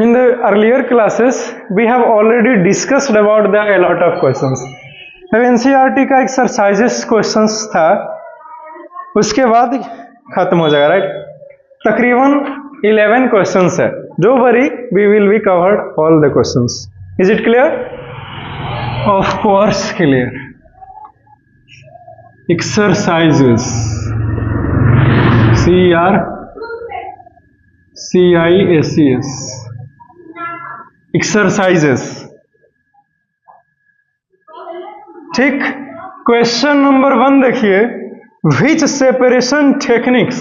In the earlier classes, we have already discussed about a lot of questions. अब NCERT का exercises questions था, उसके बाद खत्म हो जाएगा, राइट। तकरीबन 11 क्वेश्चंस है। जो worry we will be covered all the questions. Is it clear? Of course clear. Exercises CRCISES exercises, ठीक। क्वेश्चन नंबर 1 देखिए, which separation techniques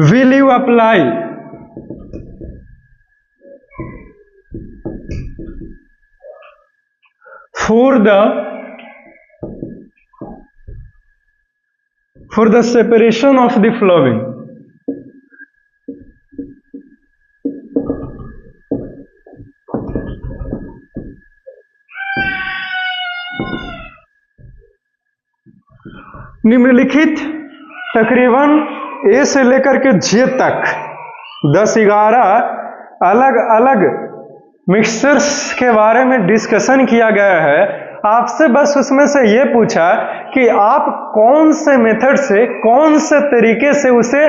will you apply for the separation of the following? निम्नलिखित तकरीबन ए से लेकर के जे तक 10-11 अलग अलग मिक्सचर्स के बारे में डिस्कशन किया गया है। आपसे बस उसमें से ये पूछा कि आप कौन से मेथड से, कौन से तरीके से उसे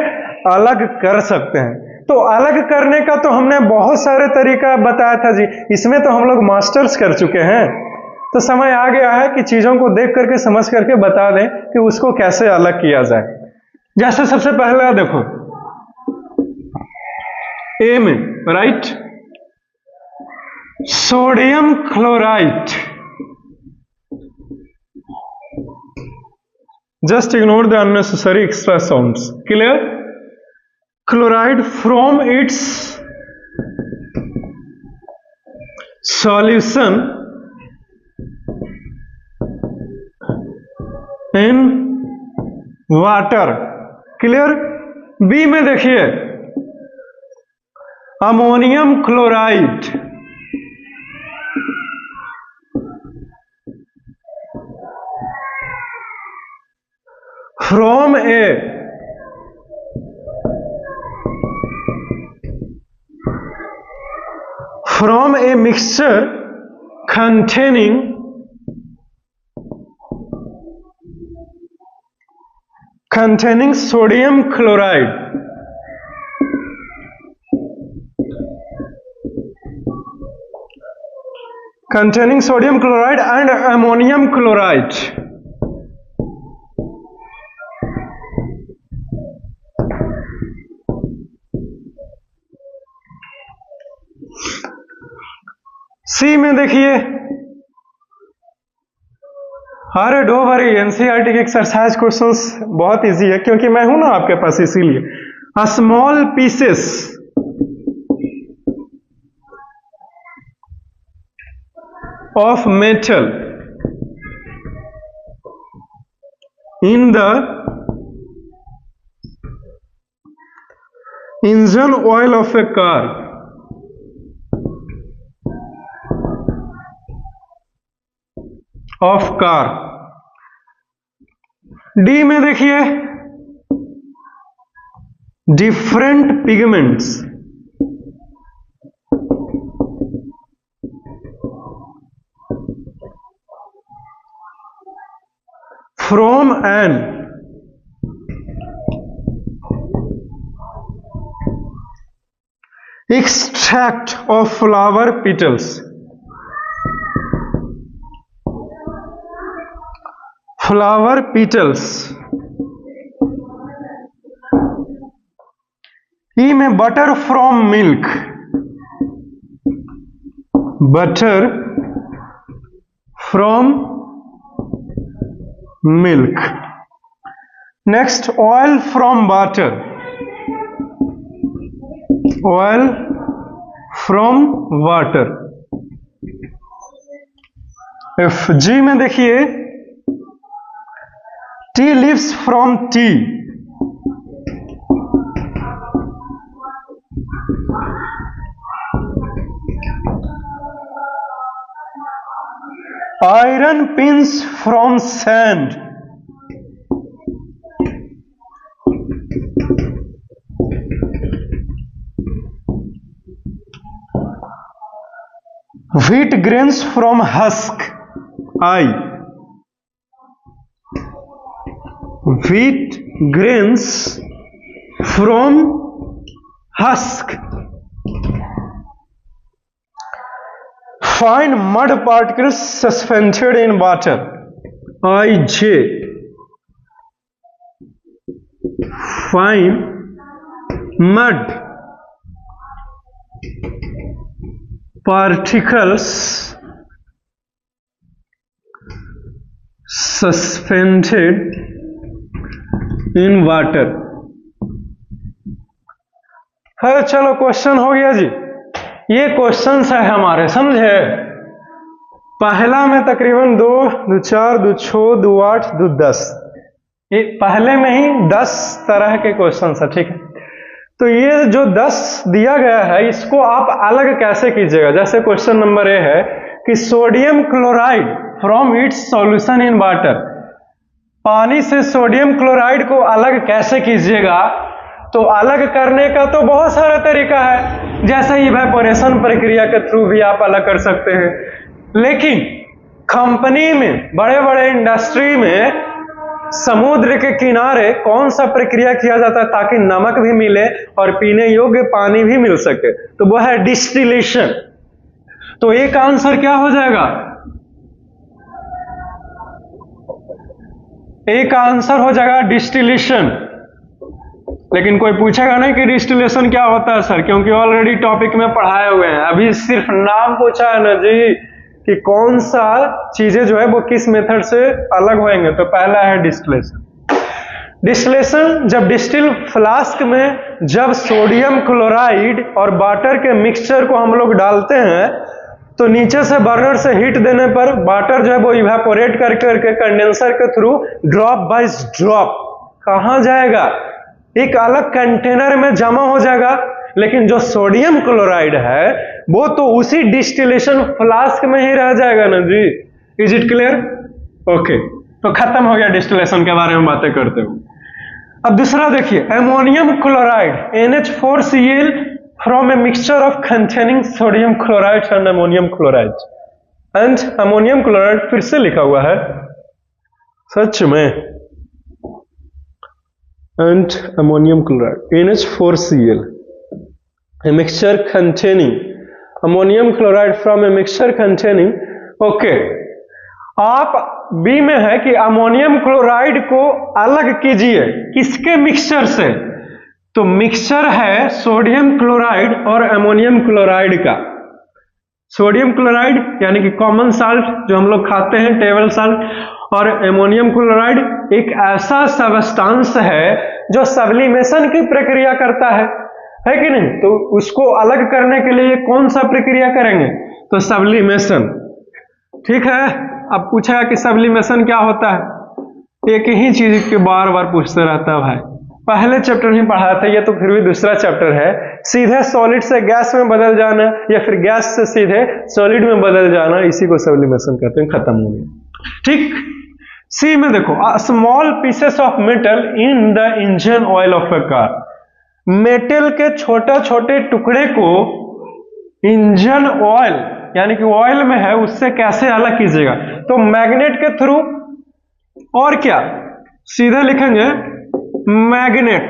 अलग कर सकते हैं। तो अलग करने का तो हमने बहुत सारे तरीका बताया था जी, इसमें तो हम लोग मास्टर्स कर चुके हैं। तो समय आ गया है कि चीजों को देख करके समझ करके बता दें कि उसको कैसे अलग किया जाए। जैसे सबसे पहला देखो ए में, right, sodium chloride, just ignore the unnecessary extra sounds, clear? Chloride from its solution in water, clear? B में देखिए ammonium chloride, from a mixture containing sodium chloride, and ammonium chloride. C में देखिए, अरे डो वरी, एनसीईआरटी के exercise questions बहुत easy है क्योंकि मैं हूं ना आपके पास, इसीलिए। Small pieces of metal in the engine oil of a car D में देखिए different pigments from an extract of flower petals, E में butter from milk, next oil from water, F G में देखिए tea leaves from T, iron pins from sand. Wheat grains from husk. I. Wheat grains from husk. Fine mud particles suspended in water. IJ. Fine mud particles suspended in water. है चलो question हो गया जी। ये question है हमारे, समझे। पहला में तकरीबन 2, 2, 4, 2, 6, 2, 8, 2, 10, ये पहले में ही 10 तरह के क्वेश्चन है, ठीक है। तो ये जो 10 दिया गया है इसको आप अलग कैसे कीजिएगा। जैसे क्वेश्चन नंबर ए है कि sodium chloride from its solution in water, पानी से सोडियम क्लोराइड को अलग कैसे कीजिएगा। तो अलग करने का तो बहुत सारा तरीका है, जैसे इवेपोरेशन प्रक्रिया के थ्रू भी आप अलग कर सकते हैं। लेकिन कंपनी में, बड़े बड़े इंडस्ट्री में समुद्र के किनारे कौन सा प्रक्रिया किया जाता है ताकि नमक भी मिले और पीने योग्य पानी भी मिल सके, तो वो है डिस्टिलेशन। तो एक आंसर क्या हो जाएगा, एक आंसर हो जाएगा डिस्टिलेशन। लेकिन कोई पूछेगा नहीं कि डिस्टिलेशन क्या होता है सर, क्योंकि ऑलरेडी टॉपिक में पढ़ाए हुए हैं। अभी सिर्फ नाम पूछा है ना जी कि कौन सा चीजें जो है वो किस मेथड से अलग होंगे। तो पहला है डिस्टिलेशन। डिस्टिलेशन जब डिस्टिल फ्लास्क में जब सोडियम क्लोराइड और वाटर के मिक्सचर को हम लोग डालते हैं तो नीचे से बर्नर से हीट देने पर वाटर जो है वो इवेपोरेट कर करके कंडेंसर के थ्रू ड्रॉप बाय ड्रॉप कहां जाएगा, एक अलग कंटेनर में जमा हो जाएगा। लेकिन जो सोडियम क्लोराइड है वो तो उसी डिस्टिलेशन फ्लास्क में ही रह जाएगा ना जी। Is it clear? ओके, तो खत्म हो गया डिस्टिलेशन के बारे में बातें करते हुए। अब दूसरा देखिए, ammonium chloride NH4Cl from a mixture of containing sodium chloride and ammonium chloride. And ammonium chloride फिर से लिखा हुआ है सच में, and ammonium chloride NH4Cl, a mixture containing ammonium chloride from a mixture containing, okay, आप बी में है कि अमोनियम क्लोराइड को अलग कीजिए किसके मिक्सचर से, तो मिक्सचर है सोडियम क्लोराइड और अमोनियम क्लोराइड का। सोडियम क्लोराइड यानी कि कॉमन साल्ट जो हम लोग खाते हैं, टेबल साल्ट, और अमोनियम क्लोराइड एक ऐसा सबस्टांस है जो सब्लिमेशन की प्रक्रिया करता है कि नहीं। तो उसको अलग करने के लिए कौन सा प्रक्रिया करेंगे, तो सब्लिमेशन, ठीक है। अब पूछा कि सब्लिमेशन क्या होता है, एक ही चीज के बार बार पूछते रहता है भाई। पहले चैप्टर में पढ़ा था, ये तो फिर भी दूसरा चैप्टर है। सीधे सॉलिड से गैस में बदल जाना या फिर गैस से सीधे सॉलिड में बदल जाना, इसी को सब्लिमेशन कहते हैं। खत्म हो गया, ठीक। सी में देखो, small pieces of metal in the engine oil of a car, metal के छोटे छोटे टुकड़े को इंजन ऑयल यानी कि ऑयल में है उससे कैसे अलग कीजिएगा, तो मैग्नेट के थ्रू, और क्या सीधे लिखेंगे मैग्नेट,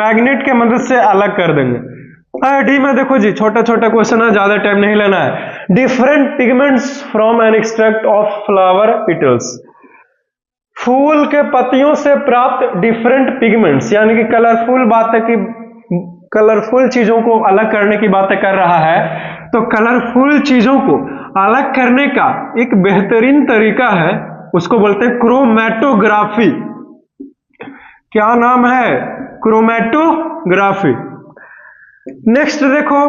मैग्नेट के मदद से अलग कर देंगे। डी में देखो जी, छोटा छोटा क्वेश्चन है, ज्यादा टाइम नहीं लेना है। Different pigments from an extract of flower petals, फूल के पत्तियों से प्राप्त डिफरेंट पिगमेंट्स यानी कि कलरफुल बातें की, कलरफुल चीजों को अलग करने की बातें कर रहा है। तो कलरफुल चीजों को अलग करने का एक बेहतरीन तरीका है, उसको बोलते हैं क्रोमैटोग्राफी। क्या नाम है? क्रोमैटोग्राफी। नेक्स्ट देखो,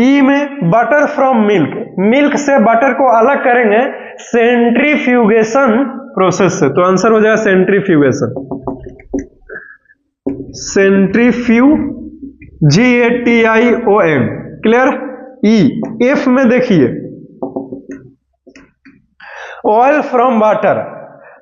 ई में बटर फ्रॉम मिल्क, मिल्क से बटर को अलग करेंगे सेंट्रीफ्यूगेशन प्रोसेस से, तो आंसर हो जाएगा सेंट्रीफ्यूगेशन, GATION। क्लियर? ई। एफ में देखिए, ऑयल फ्रॉम वाटर,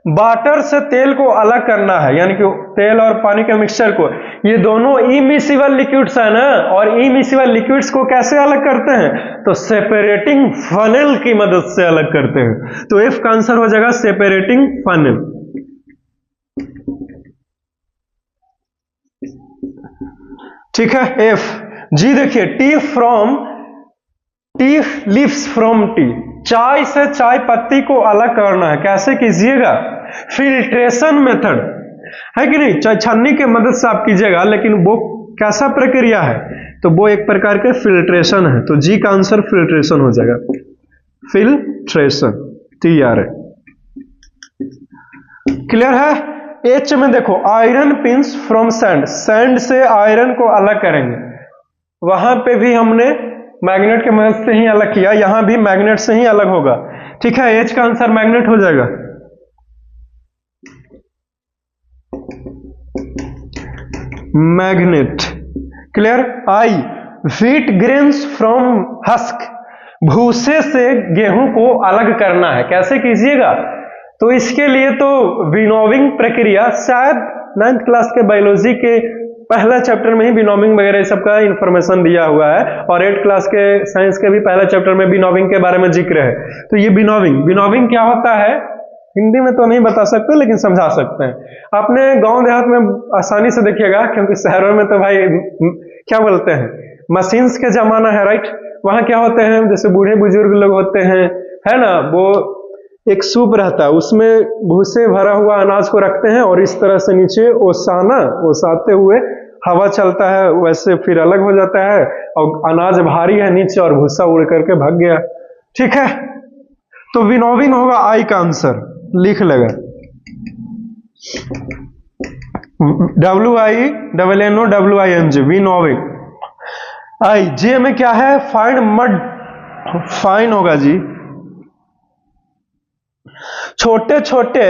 वाटर से तेल को अलग करना है, यानी कि तेल और पानी के मिक्सचर को, ये दोनों इमिसिबल लिक्विड्स है ना, और इमिसिबल लिक्विड्स को कैसे अलग करते हैं, तो सेपरेटिंग फनेल की मदद से अलग करते हैं। तो एफ का आंसर हो जाएगा सेपरेटिंग फनेल। ठीक है, एफ। जी देखिए, टी लीव्स फ्रॉम टी, चाय से चाय पत्ती को अलग करना है, कैसे कीजिएगा, फिल्ट्रेशन मेथड है कि नहीं, चाय छन्नी के मदद से आप कीजिएगा, लेकिन वो कैसा प्रक्रिया है, तो वो एक प्रकार के फिल्ट्रेशन है। तो जी का आंसर फिल्ट्रेशन हो जाएगा, फिल्ट्रेशन, TR है। क्लियर है। एच में देखो, iron pins from sand, sand से आयरन को अलग करेंगे, वहां पे भी हमने मैग्नेट के मदद से ही अलग किया, यहां भी मैग्नेट से ही अलग होगा। ठीक है, एच का आंसर मैग्नेट हो जाएगा। Magnet. Clear. I, wheat grains from husk, भूसे से गेहूं को अलग करना है, कैसे कीजिएगा, तो इसके लिए तो विनोविंग प्रक्रिया, शायद 9th क्लास के बायोलॉजी के पहला चैप्टर में ही विनोविंग वगैरह सबका इंफॉर्मेशन दिया हुआ है, और 8th क्लास के साइंस के भी पहला चैप्टर में विनोविंग के बारे में जिक्र है। तो ये विनोविंग क्या होता है, हिंदी में तो नहीं बता सकते लेकिन समझा सकते हैं। आपने गांव देहात में आसानी से देखिएगा, क्योंकि शहरों में तो भाई क्या बोलते हैं, मशीन्स के जमाना है, राइट। वहां क्या होते हैं, जैसे बूढ़े बुजुर्ग लोग होते हैं, है ना, वो एक सूप रहता है, उसमें भूसे भरा हुआ अनाज को रखते हैं, और इस तरह से नीचे ओसाते हुए हवा चलता है, वैसे फिर अलग हो जाता है, और अनाज भारी है नीचे और भूसा उड़ करके भाग गया। ठीक है, तो विनोविंग होगा आई का आंसर, लिख लेगा, WINNOWING, विनोविंग। आई, जे में क्या है, फाइंड मड, फाइन होगा जी, छोटे छोटे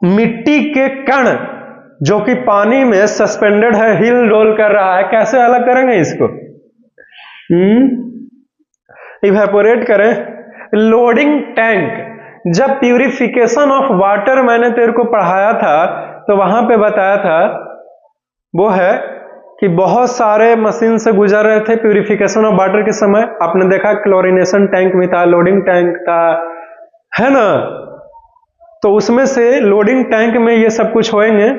मिट्टी के कण जो कि पानी में सस्पेंडेड है, हिल डोल कर रहा है, कैसे अलग करेंगे इसको, इवेपोरेट करें। लोडिंग टैंक, जब प्यूरिफिकेशन ऑफ वाटर मैंने तेरे को पढ़ाया था, तो वहां पे बताया था, वो है कि बहुत सारे मशीन से गुजर रहे थे प्यूरिफिकेशन ऑफ वाटर के समय, आपने देखा क्लोरिनेशन टैंक भी था, लोडिंग टैंक था, है ना, तो उसमें से लोडिंग टैंक में ये सब कुछ होएंगे।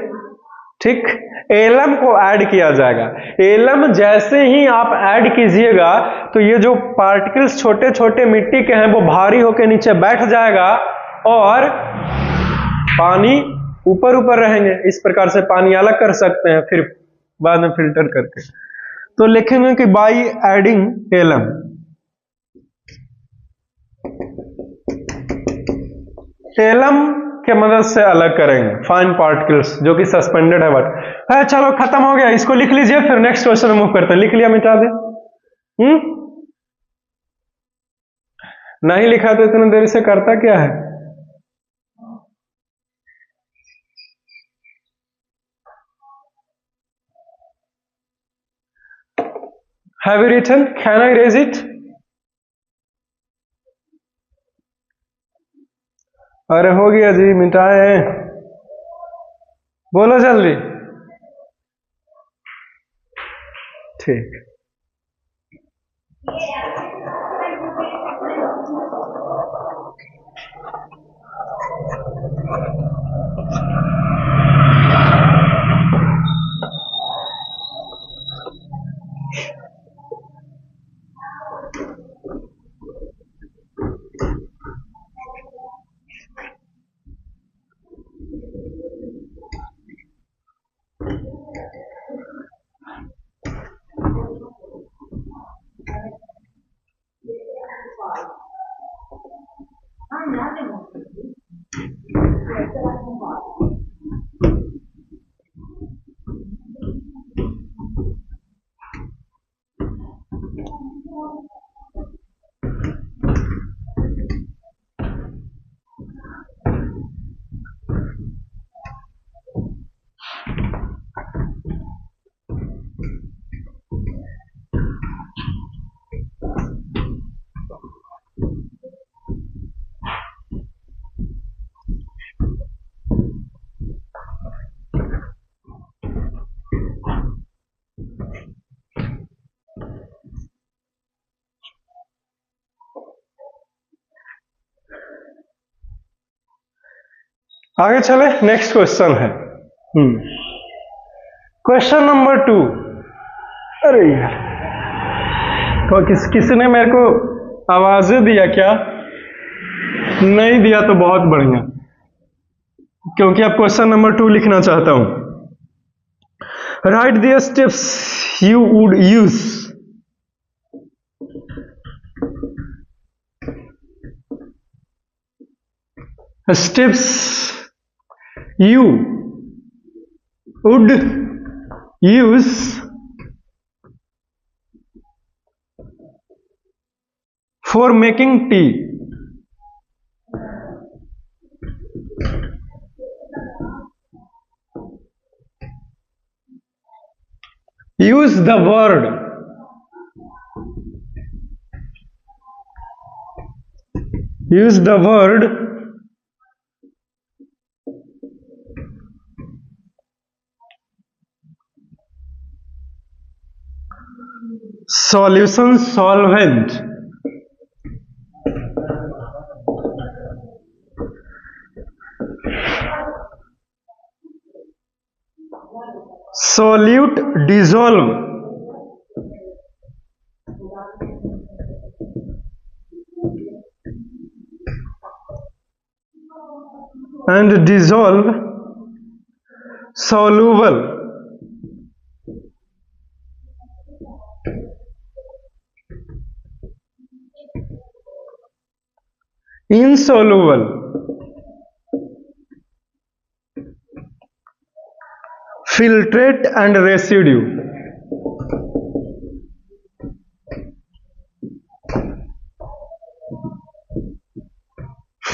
ठीक, एलम को ऐड किया जाएगा, एलम जैसे ही आप ऐड कीजिएगा, तो ये जो पार्टिकल्स छोटे छोटे मिट्टी के हैं, वो भारी होकर नीचे बैठ जाएगा, और पानी ऊपर ऊपर रहेंगे। इस प्रकार से पानी अलग कर सकते हैं, फिर बाद में फिल्टर करके। तो लिखेंगे कि बाई एडिंग एलम, एलम के मदद से अलग करेंगे फाइन पार्टिकल्स जो कि सस्पेंडेड है बट है। चलो खत्म हो गया, इसको लिख लीजिए, फिर नेक्स्ट क्वेश्चन मूव करते हैं। लिख लिया, मिटा दे। नहीं लिखा तो इतनी देर से करता क्या है। Have you written? Can I raise it? अरे हो गया जी, मिटाए, बोलो जल्दी। ठीक, आगे चले, नेक्स्ट क्वेश्चन है क्वेश्चन नंबर 2। अरे यार, तो किसने मेरे को आवाजें दिया क्या? नहीं दिया तो बहुत बढ़िया, क्योंकि अब क्वेश्चन नंबर 2 लिखना चाहता हूं। Right the steps you would use steps you would use for making tea. Use the word solution, solvent, solute, dissolve, and dissolve, soluble, insoluble, filtrate and residue.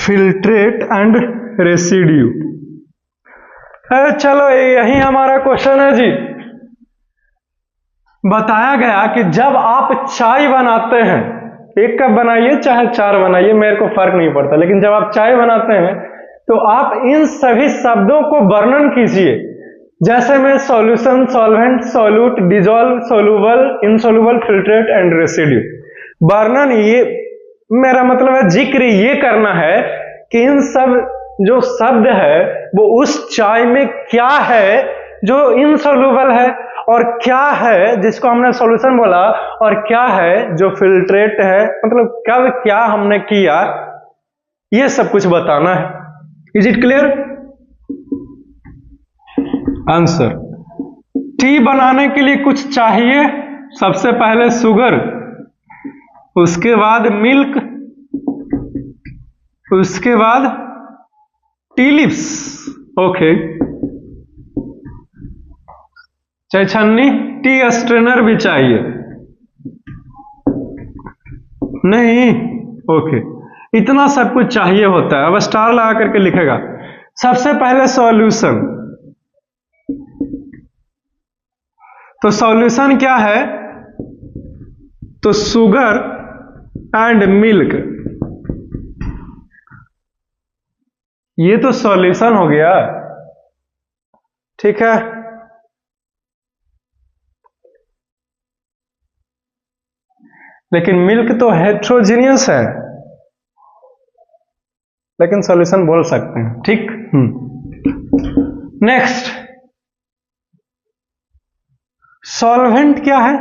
Filtrate and residue। चलो यही हमारा question है जी। बताया गया कि जब आप चाय बनाते हैं, 1 कप बनाइए चाहे 4 बनाइए, मेरे को फर्क नहीं पड़ता, लेकिन जब आप चाय बनाते हैं तो आप इन सभी शब्दों को वर्णन कीजिए, जैसे में solution, solvent, solute, dissolve, soluble, insoluble, filtrate and residue. वर्णन, ये मेरा मतलब है जिक्र ये करना है कि इन सब जो शब्द है वो उस चाय में क्या है जो इनसोलूबल है, और क्या है जिसको हमने सॉल्यूशन बोला, और क्या है जो फिल्ट्रेट है, मतलब कब क्या हमने किया, ये सब कुछ बताना है। Is it clear? Answer, T बनाने के लिए कुछ चाहिए। सबसे पहले शुगर, उसके बाद मिल्क, उसके बाद टी लीव्स, ओके, चाय छन्नी, टी स्ट्रेनर भी चाहिए नहीं, ओके, इतना सब कुछ चाहिए होता है। अब स्टार लगा करके लिखेगा। सबसे पहले सॉल्यूशन, तो सॉल्यूशन क्या है? तो शुगर एंड मिल्क, ये तो सॉल्यूशन हो गया, ठीक है। लेकिन मिल्क तो हेट्रोजीनियस है, लेकिन सॉल्यूशन बोल सकते हैं, ठीक। नेक्स्ट, सॉल्वेंट क्या है?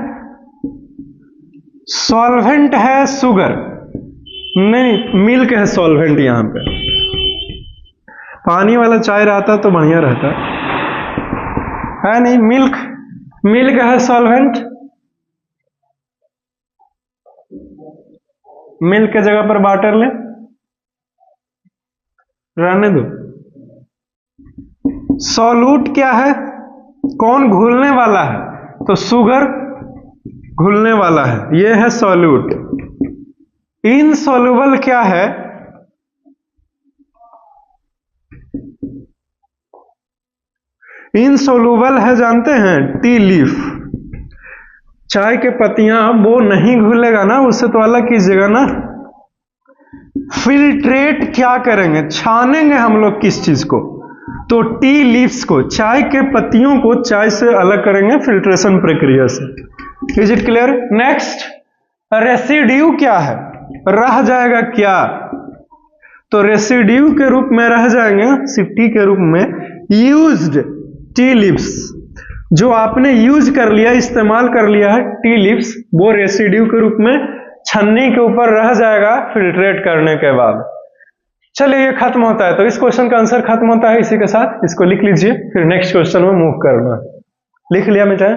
सॉल्वेंट है शुगर, नहीं मिल्क है सॉल्वेंट। यहां पे पानी वाला चाय रहता तो बढ़िया रहता है नहीं, मिल्क है सॉल्वेंट। मिल्क के जगह पर वाटर ले, रहने दो। सॉल्यूट क्या है? कौन घुलने वाला है? तो शुगर घुलने वाला है, यह है सॉल्यूट। इनसॉल्युबल क्या है? इनसोलूबल है, जानते हैं, टी लीफ, चाय के पत्तियां, वो नहीं घुलेगा ना, उससे तो अलग कीजिएगा ना। फिल्ट्रेट क्या करेंगे? छानेंगे हम लोग किस चीज को? तो टी लीव्स को, चाय के पत्तियों को चाय से अलग करेंगे फिल्ट्रेशन प्रक्रिया से। Is it clear? Next, residue क्या है? रह जाएगा क्या? तो रेसिड्यू के रूप में रह जाएंगे सिर्फ टी के रूप में यूज्ड टी लिव्स, जो आपने यूज कर लिया, इस्तेमाल कर लिया है टी लिव्स, वो रेसिड्यू के रूप में छन्नी के ऊपर रह जाएगा फिल्ट्रेट करने के बाद। चलिए ये खत्म होता है, तो इस क्वेश्चन का आंसर खत्म होता है इसी के साथ। इसको लिख लीजिए, फिर नेक्स्ट क्वेश्चन में मूव करना। लिख लिया बेटा?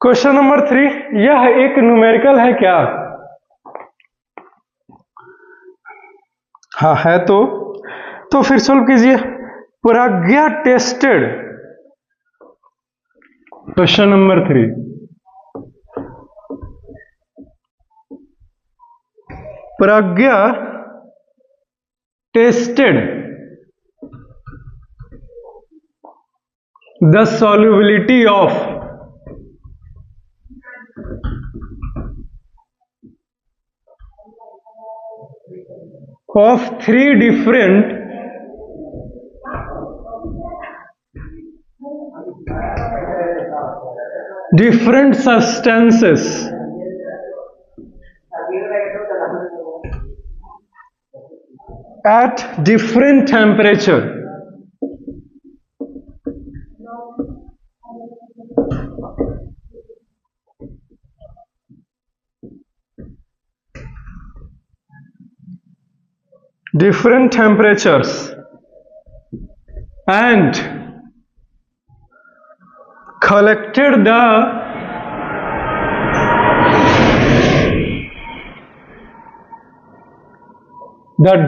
क्वेश्चन नंबर 3, यह एक न्यूमेरिकल है क्या? हाँ है तो फिर सॉल्व कीजिए। Pragya tested, question number 3, Pragya tested the solubility of 3 different substances at different temperature. Different temperatures and collected the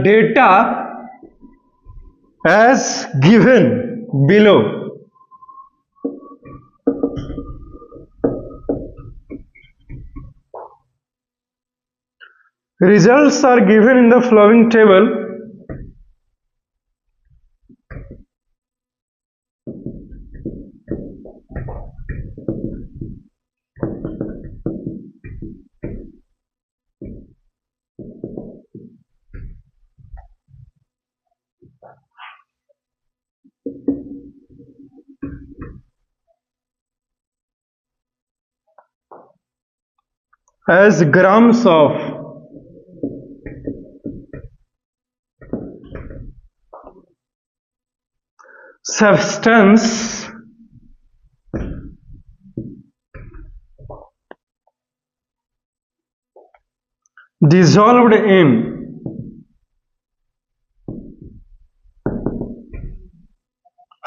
data as given below. Results are given in the following table. As grams of substance dissolved in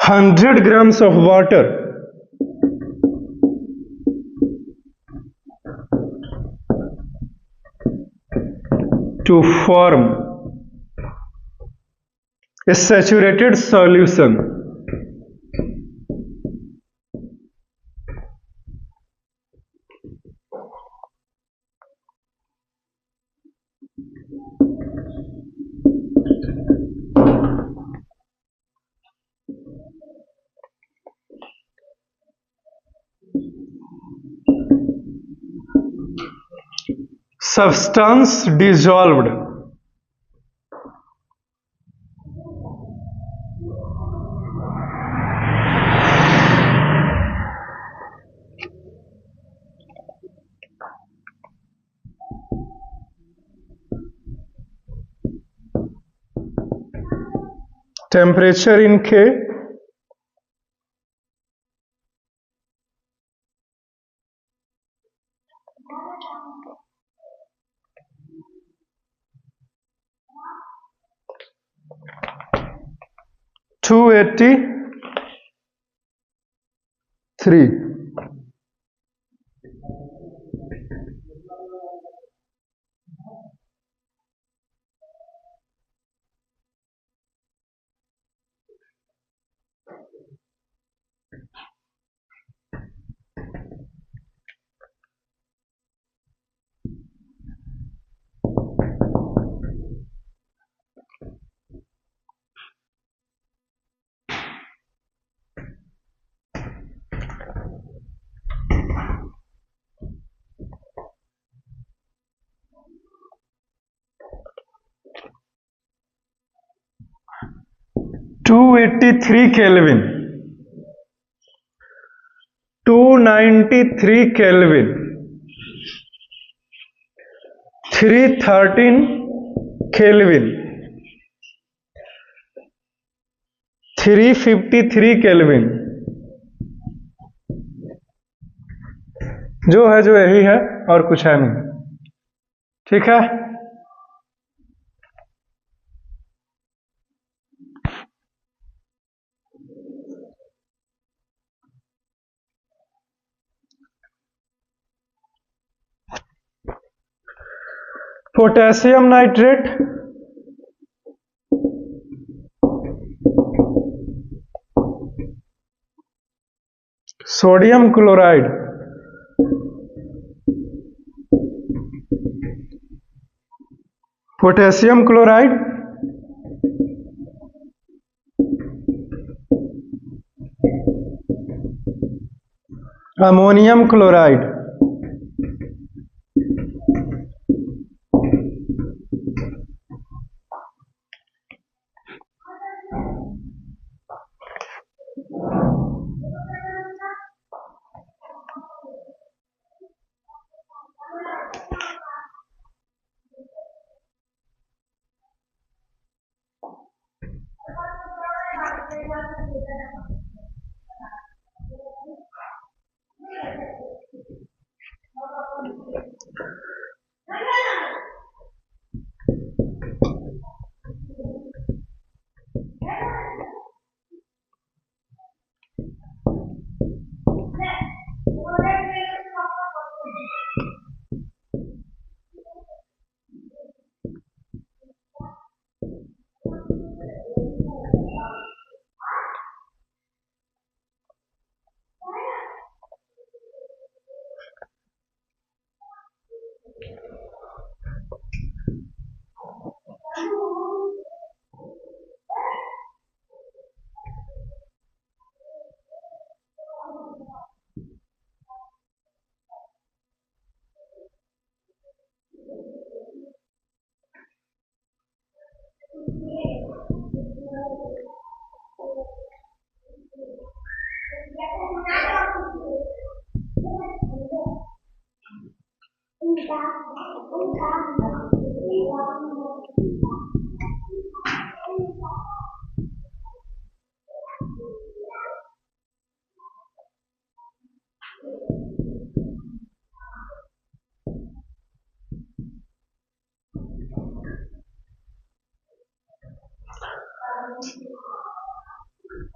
100 grams of water to form a saturated solution. substance dissolved. Temperature in K, (283). Kelvin, 293 Kelvin, 313 Kelvin, 353 Kelvin। जो है जो यही है और कुछ है नहीं, ठीक है। Potassium nitrate, sodium chloride, potassium chloride, ammonium chloride,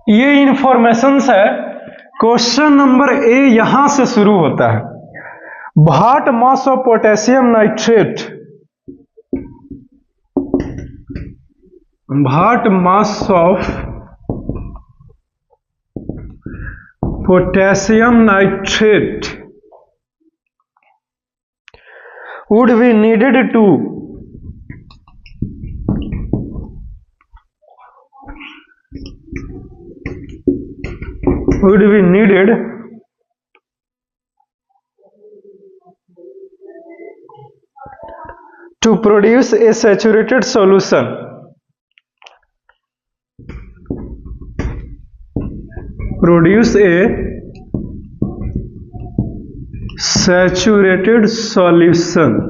ये इंफॉर्मेशंस है। क्वेश्चन नंबर ए यहां से शुरू होता है। What mass of potassium nitrate, what mass of potassium nitrate would be needed to to produce a saturated solution. Produce a saturated solution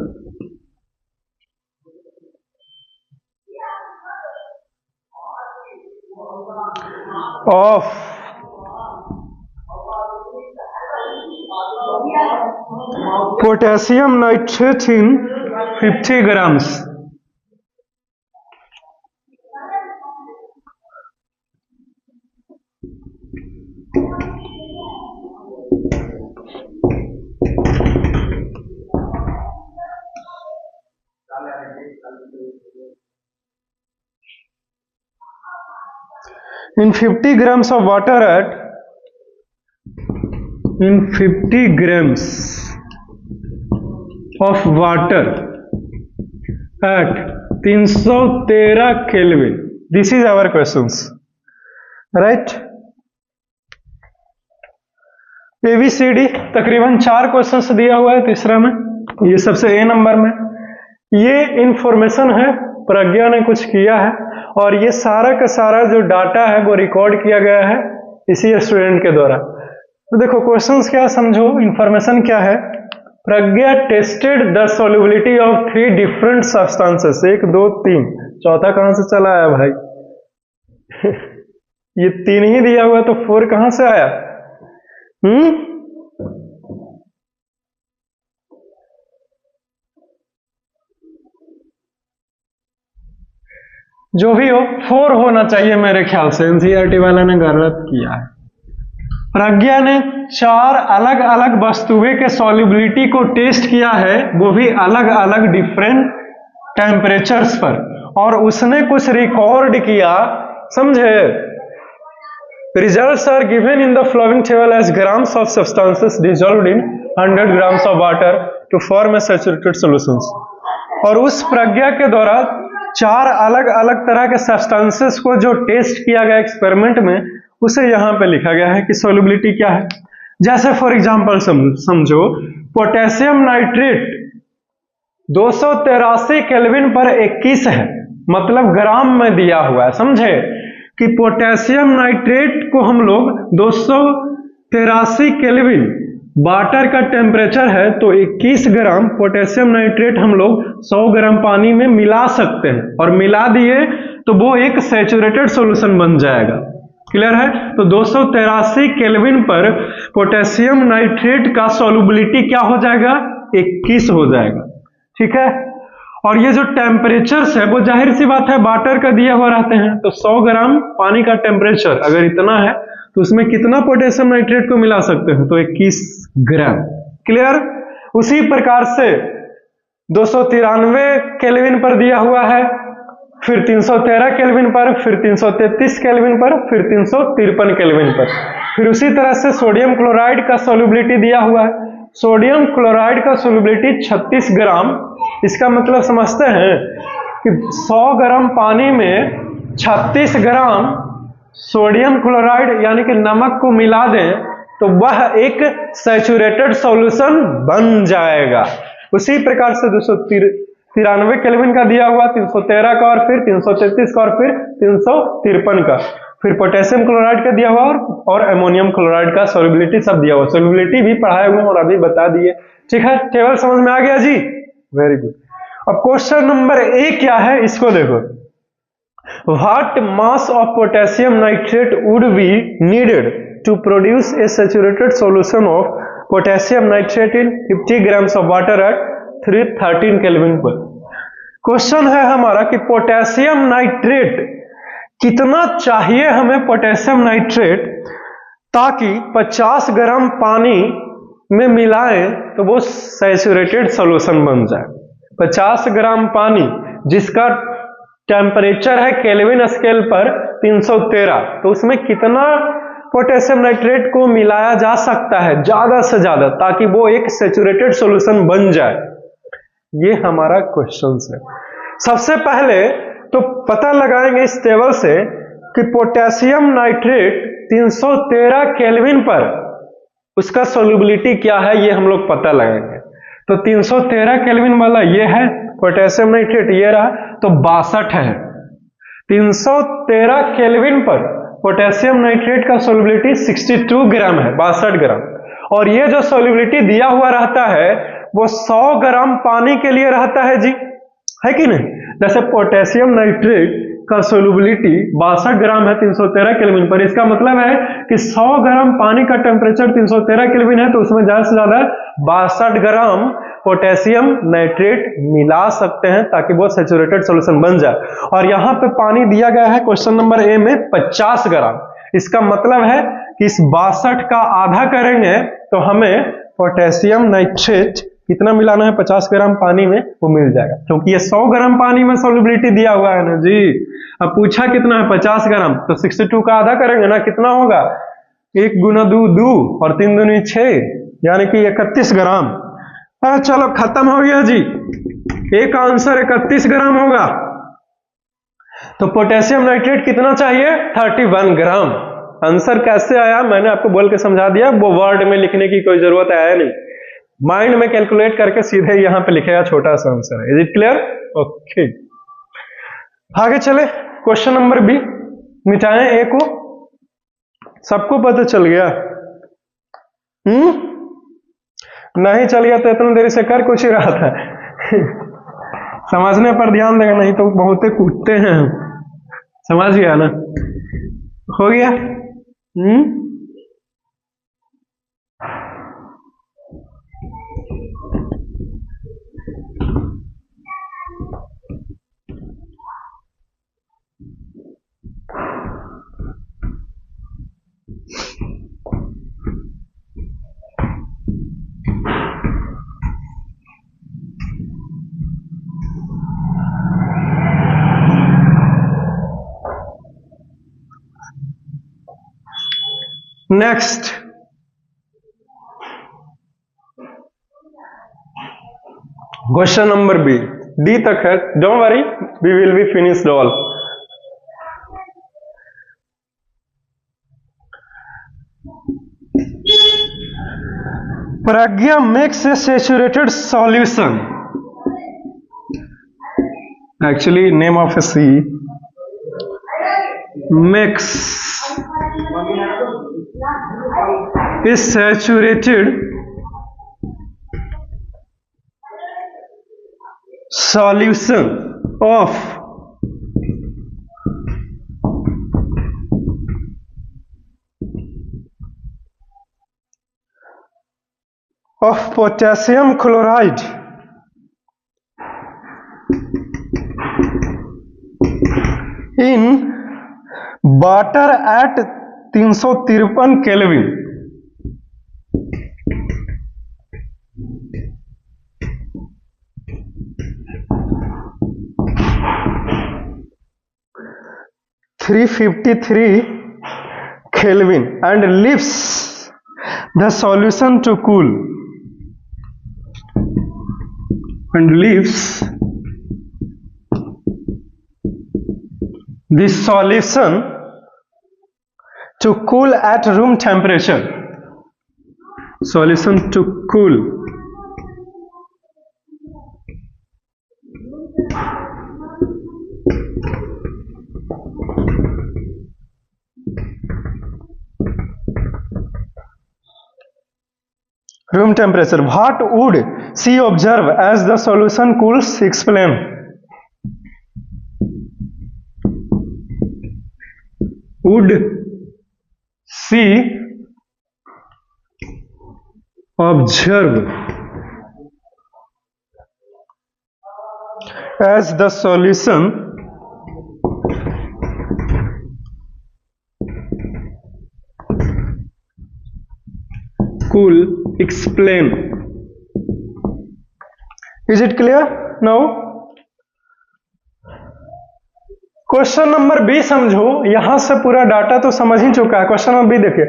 of potassium nitrate in 50 grams. In 50 grams of water at 50 grams of water at 313 Kelvin. This is our questions, right? ABCD तकरीबन 4 questions दिया हुआ है तीसरा में, ये सबसे ए number में। ये इंफॉर्मेशन है प्रज्ञा ने कुछ किया है, और ये सारा का सारा जो डाटा है वो रिकॉर्ड किया गया है इसी स्टूडेंट के द्वारा। तो देखो क्वेश्चंस क्या समझो, इंफॉर्मेशन क्या है। Pragya tested the solubility of 3 different substances. 1 2 3, चौथा कहां से चला आया भाई? ये 3 ही दिया हुआ तो 4 कहां से आया? जो भी हो 4 होना चाहिए मेरे ख्याल से, एनसीईआरटी वाला ने गलत किया है। प्रज्ञा ने 4 अलग अलग वस्तुएं के सॉल्युबिलिटी को टेस्ट किया है, वो भी अलग अलग डिफरेंट टेम्परेचर्स पर, और उसने कुछ रिकॉर्ड किया, समझे। Results are given in the following table as grams of substances dissolved in 100 grams of water to form a saturated solutions। और उस प्रज्ञा के द्वारा 4 अलग अलग तरह के सब्सटेंसेस को जो टेस्ट किया गया एक्सपेरिमेंट में, उसे यहाँ पे लिखा गया है कि सॉल्युबिलिटी क्या है। जैसे फॉर एग्जांपल समझो, पोटेशियम नाइट्रेट 283 केल्विन पर 21 है, मतलब ग्राम में दिया हुआ है, समझे कि पोटेशियम नाइट्रेट को हम लोग 283 केल्विन वाटर का टेम्परेचर है, तो 21 ग्राम पोटेशियम नाइट्रेट हम लोग 100 ग्राम पानी में मिला सकते हैं, और मिला दिए तो वो एक सैचुरेटेड सॉल्यूशन बन जाएगा। क्लियर है? तो 283 केल्विन पर पोटेशियम नाइट्रेट का सॉल्युबिलिटी क्या हो जाएगा? 21 हो जाएगा। ठीक है, और ये जो टेम्परेचर्स है वो जाहिर सी बात है वाटर का दिया हुआ रहते हैं, तो 100 ग्राम पानी का टेम्परेचर अगर इतना है तो उसमें कितना पोटेशियम नाइट्रेट को मिला सकते हैं? तो 21 ग्राम। क्लियर? उसी प्रकार से 293 केल्विन पर दिया हुआ है, फिर 313 केल्विन पर, फिर 333 केल्विन पर, फिर 353 केल्विन पर। फिर उसी तरह से सोडियम क्लोराइड का सॉल्युबिलिटी दिया हुआ है। सोडियम क्लोराइड का सॉल्युबिलिटी 36 ग्राम। इसका मतलब समझते हैं कि 100 ग्राम पानी में 36 ग्राम सोडियम क्लोराइड यानी कि नमक को मिला दें तो वह एक सैचुरेटेड सॉल्यूशन बन जाएगा। उसी प्रकार से 293 केल्विन का दिया हुआ, 313 का, और फिर 333 का, और फिर 353 का, फिर पोटेशियम क्लोराइड का दिया हुआ और अमोनियम क्लोराइड का सॉल्युबिलिटी सब दिया हुआ। सॉल्युबिलिटी भी पढ़ाए हुए और अभी बता दिए। ठीक है, टेबल समझ में आ गया जी? Very good. अब क्वेश्चन नंबर ए क्या है, इसको देखो। What mass of potassium nitrate would be needed to produce a saturated solution of potassium nitrate in 50 grams of water at 313 kelvin पर। क्वेश्चन है हमारा कि पोटेशियम नाइट्रेट कितना चाहिए हमें, पोटेशियम नाइट्रेट, ताकि 50 ग्राम पानी में मिलाएं तो वो सैचुरेटेड सॉल्यूशन बन जाए। 50 ग्राम पानी जिसका टेम्परेचर है केल्विन स्केल पर 313, तो उसमें कितना पोटेशियम नाइट्रेट को मिलाया जा सकता है ज्यादा से ज्यादा, ताकि वो एक सैचुरेटेड सॉल्यूशन बन जाए। ये हमारा क्वेश्चन है। सबसे पहले तो पता लगाएंगे इस टेबल से कि पोटेशियम नाइट्रेट 313 केल्विन पर उसका सॉल्युबिलिटी क्या है, ये हम लोग पता लगाएंगे। तो 313 केल्विन वाला ये है, पोटेशियम नाइट्रेट ये रहा, तो 62 है। 313 केल्विन पर पोटेशियम नाइट्रेट का सोल्युबिलिटी 62 ग्राम है, 62 ग्राम। और ये जो सोल्युबिलिटी दिया हुआ रहता है वो 100 ग्राम पानी के लिए रहता है जी, है कि नहीं? जैसे पोटेशियम नाइट्रेट का सोल्युबिलिटी 62 ग्राम है 313 केल्विन पर, इसका मतलब है कि 100 ग्राम पानी का टेम्परेचर 313 केल्विन है, तो उसमें ज्यादा से ज्यादा 62 ग्राम पोटेशियम नाइट्रेट मिला सकते हैं ताकि वो सैचुरेटेड सॉल्यूशन बन जाए। और यहाँ पे पानी दिया गया है क्वेश्चन नंबर ए में 50 ग्राम। इसका मतलब है कि इस 62 का आधा करेंगे तो हमें पोटेशियम नाइट्रेट कितना मिलाना है 50 ग्राम पानी में, वो मिल जाएगा, क्योंकि ये 100 ग्राम पानी में सॉल्युबिलिटी दिया हुआ है ना जी। अब पूछा कितना है 50 ग्राम, तो 62 का आधा करेंगे ना, कितना होगा 1 गुना 2 2 और 3 दूनी 6, यानी कि 31 ग्राम। चलो खत्म हो गया जी, एक आंसर 31 ग्राम होगा। तो पोटेशियम नाइट्रेट कितना चाहिए 31 ग्राम। आंसर कैसे आया मैंने आपको बोल के समझा दिया, वो वर्ड में लिखने की कोई जरूरत आया नहीं, माइंड में कैलकुलेट करके सीधे यहां पे लिखेगा, छोटा सा आंसर है। Is it clear? ओके, आगे चले क्वेश्चन नंबर बी। मिटाएं ए को, सबको पता चल गया? नहीं चल गया तो इतनी देरी से कर कुछ ही रहा था। समझने पर ध्यान देगा, नहीं तो बहुते कूदते हैं। समझ गया ना? हो गया? Next, question number B, D तक है, don't worry, we will be finished all. Pragya makes a saturated solution, actually name of a C, makes is saturated solution of potassium chloride in water at 353 kelvin. Kelvin and leaves the solution to cool, and leaves the solution to cool at room temperature. Solution to cool. Room temperature. What would she observe as the solution cools? Explain. Would she observe as the solution cool? Explain. Is it clear now? Question number B समझो, यहां से पूरा data तो समझ ही चुका है। Question number B देखिए,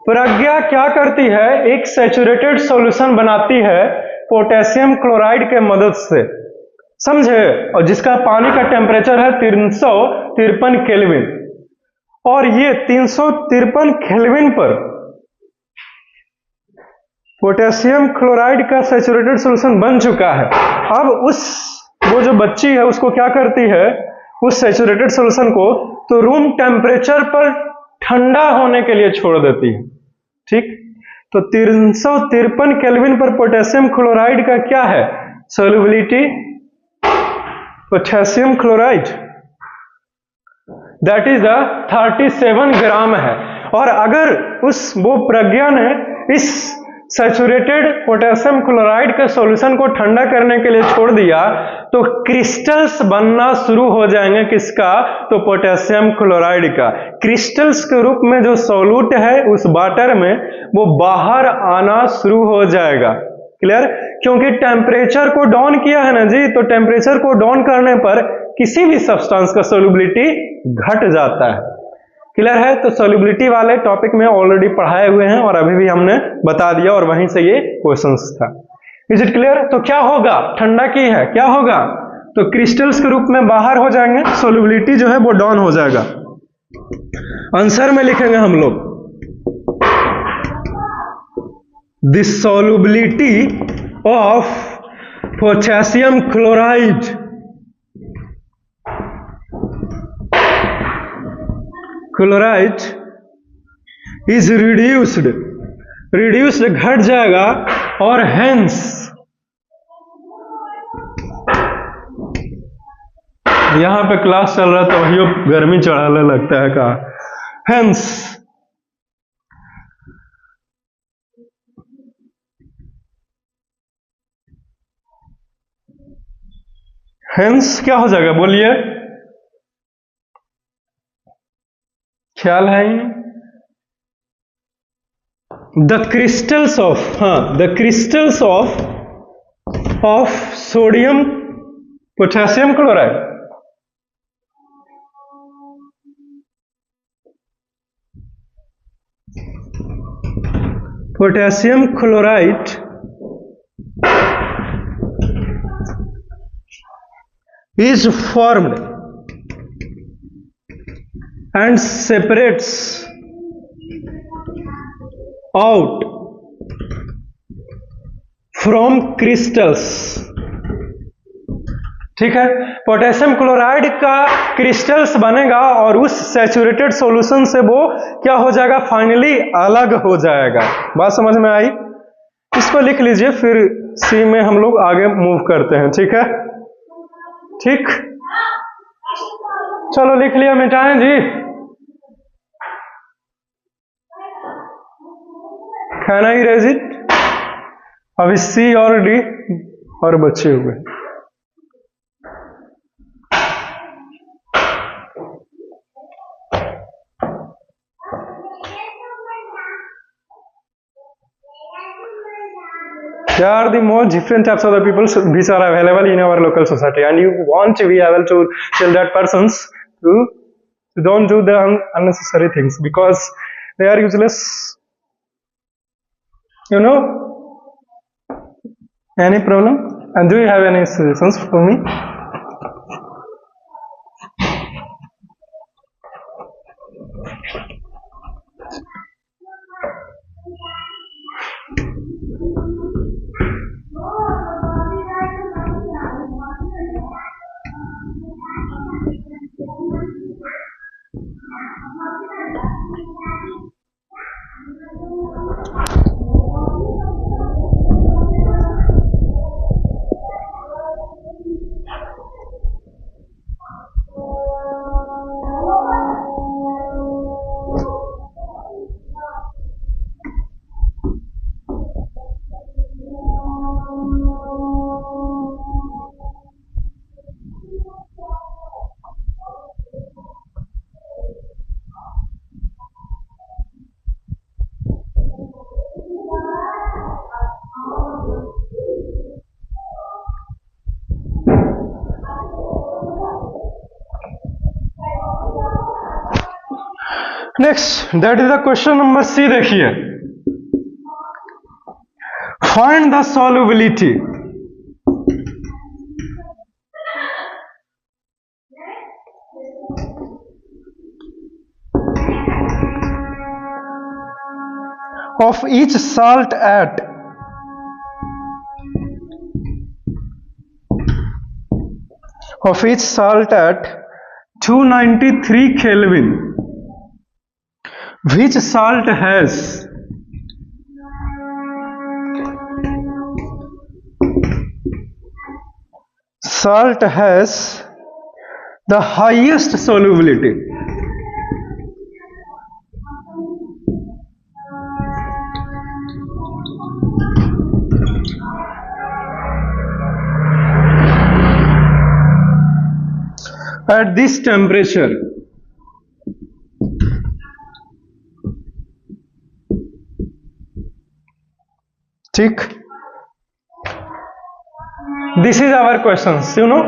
प्रज्ञा क्या करती है, एक सैचुरेटेड सॉल्यूशन बनाती है पोटेशियम क्लोराइड के मदद से, समझे, और जिसका पानी का टेम्परेचर है 353 केल्विन, और ये 353 केल्विन पर पोटेशियम क्लोराइड का सैचुरेटेड सॉल्यूशन बन चुका है। अब उस वो जो बच्ची है उसको क्या करती है, उस सैचुरेटेड सॉल्यूशन को तो रूम टेम्परेचर पर ठंडा होने के लिए छोड़ देती है। ठीक, तो 353 केल्विन पर पोटेशियम क्लोराइड का क्या है solubility, potassium chloride that is 37 ग्राम है। और अगर वो प्रज्ञा ने इस सैचुरेटेड पोटेशियम क्लोराइड के सॉल्यूशन को ठंडा करने के लिए छोड़ दिया तो क्रिस्टल्स बनना शुरू हो जाएंगे। किसका, तो पोटेशियम क्लोराइड का। क्रिस्टल्स के रूप में जो सॉल्यूट है उस वाटर में वो बाहर आना शुरू हो जाएगा। क्लियर, क्योंकि टेम्परेचर को डाउन किया है ना जी, तो टेम्परेचर को डाउन करने पर किसी भी सब्सटेंस का सॉल्युबिलिटी घट जाता है। क्लियर है, तो सॉल्युबिलिटी वाले टॉपिक में ऑलरेडी पढ़ाए हुए हैं और अभी भी हमने बता दिया और वहीं से ये क्वेश्चंस था। Is it clear? तो क्या होगा, ठंडा की है, क्या होगा, तो क्रिस्टल्स के रूप में बाहर हो जाएंगे, सॉल्युबिलिटी जो है वो डाउन हो जाएगा। आंसर में लिखेंगे हम लोग the solubility of potassium chloride is reduced घट जाएगा और हेंस यहां पे क्लास चल रहा है तो वही गर्मी चढ़ाने लगता है का, हेंस क्या हो जाएगा बोलिए, ख्याल है? The crystals of sodium potassium chloride is formed and separates out from crystals। ठीक है, पोटेशियम क्लोराइड का क्रिस्टल्स बनेगा और उस सैचुरेटेड सॉल्यूशन से वो क्या हो जाएगा, फाइनली अलग हो जाएगा। बात समझ में आई? इसको लिख लीजिए, फिर सी में हम लोग आगे मूव करते हैं। ठीक है, ठीक, चलो लिख लिया, मिटाएं जी, कैन आई रेज इट? अभी सी और डी और बचे हुए। There are the most different types of the people which are available in our local society, and you want to be able to tell that persons to don't do the unnecessary things because they are useless. You know? Any problem? And do you have any suggestions for me? Next, that is the question number C. देखिए, find the solubility of each salt at of each salt at 293 Kelvin, which salt has the highest solubility? At this temperature, ठीक, this is our question. You know,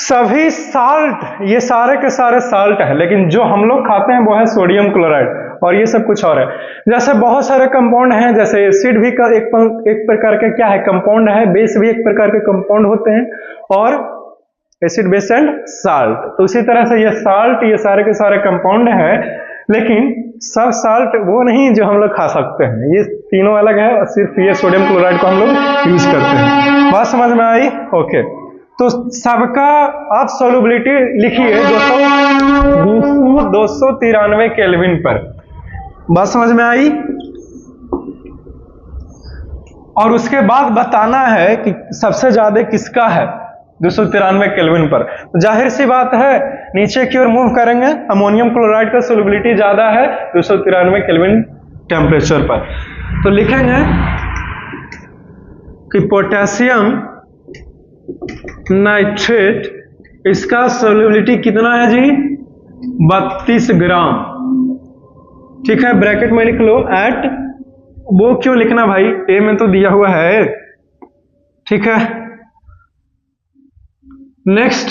सभी salt, ये सारे के सारे salt है, लेकिन जो हम लोग खाते हैं वो है सोडियम क्लोराइड, और ये सब कुछ और है। जैसे बहुत सारे कंपाउंड हैं, जैसे एसिड भी का एक प्रकार का क्या है, कंपाउंड है, बेस भी एक प्रकार के कंपाउंड होते हैं, और एसिड बेस एंड साल्ट। तो उसी तरह से ये साल्ट, ये सारे के सारे कंपाउंड है, लेकिन सब साल्ट वो नहीं जो हम लोग खा सकते हैं, ये तीनों अलग है, और सिर्फ ये सोडियम क्लोराइड को हम लोग यूज करते हैं। बात समझ में आई? ओके, तो सबका आप सॉल्युबिलिटी लिखिए 293 केल्विन पर। बात समझ में आई? और उसके बाद बताना है कि सबसे ज्यादा किसका है 293 केल्विन पर। तो जाहिर सी बात है, नीचे की ओर मूव करेंगे, अमोनियम क्लोराइड का सोल्युबिलिटी ज्यादा है 293 केल्विन टेम्परेचर पर। तो लिखेंगे कि पोटेशियम नाइट्रेट, इसका सोल्युबिलिटी कितना है जी? 32 ग्राम। ठीक है, ब्रैकेट में लिख लो एट, वो क्यों लिखना भाई, ए में तो दिया हुआ है। ठीक है, next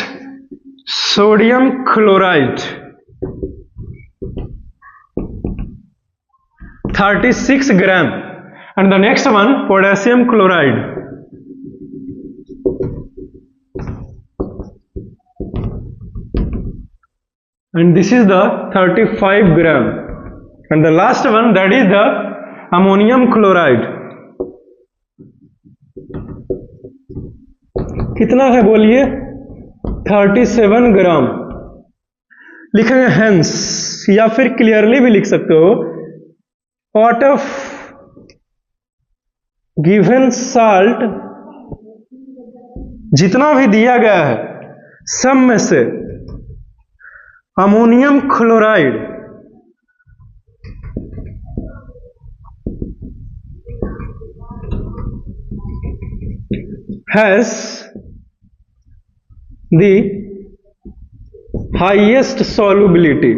sodium chloride 36 gram, and the next one potassium chloride, and this is the 35 gram, and the last one, that is the ammonium chloride। कितना है बोलिए? 37 ग्राम। लिखेंगे हेंस, या फिर क्लियरली भी लिख सकते हो, आउट ऑफ गिवन साल्ट, जितना भी दिया गया है सब में से ammonium chloride has the highest solubility।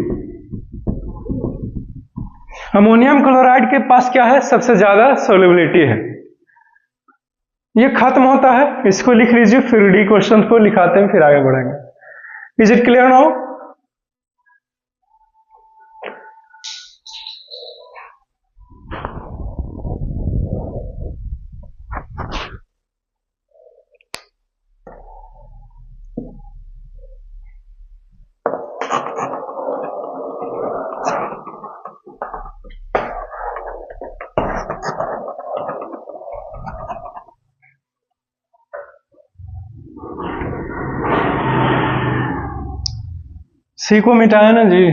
Ammonium chloride के पास क्या है? सबसे ज्यादा सोल्युबिलिटी है। ये खत्म होता है, इसको लिख लीजिए, फिर डी क्वेश्चन को लिखाते हैं, फिर आगे बढ़ेंगे। Is it clear now? C को मिटाया ना जी।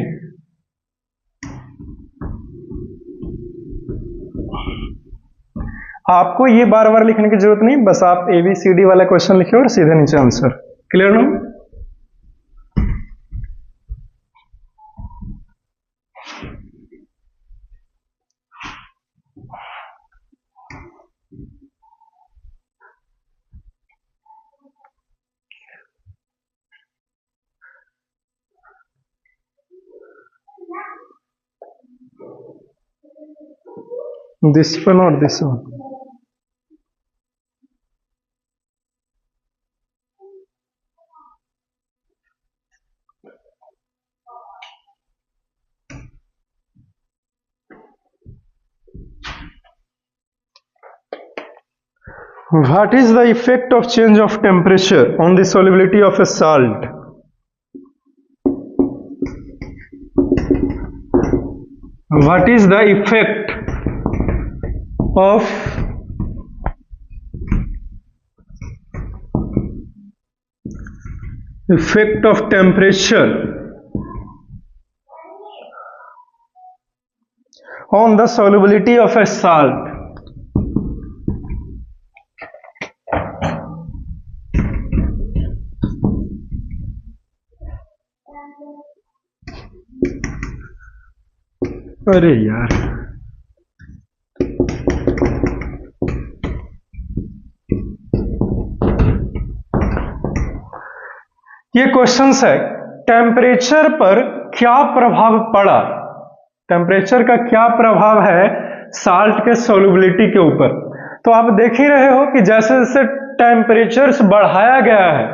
आपको ये बार बार लिखने की जरूरत नहीं, बस आप ABCD वाला क्वेश्चन लिखिए और सीधे नीचे आंसर। क्लियर ना? This one or this one? What is the effect of change of temperature on the solubility of a salt? What is the effect of effect of temperature on the solubility of a salt. अरे यार, ये question है, temperature पर क्या प्रभाव पड़ा, temperature का क्या प्रभाव है साल्ट के सोल्युबिलिटी के ऊपर। तो आप देख ही रहे हो कि जैसे जैसे टेम्परेचर बढ़ाया गया है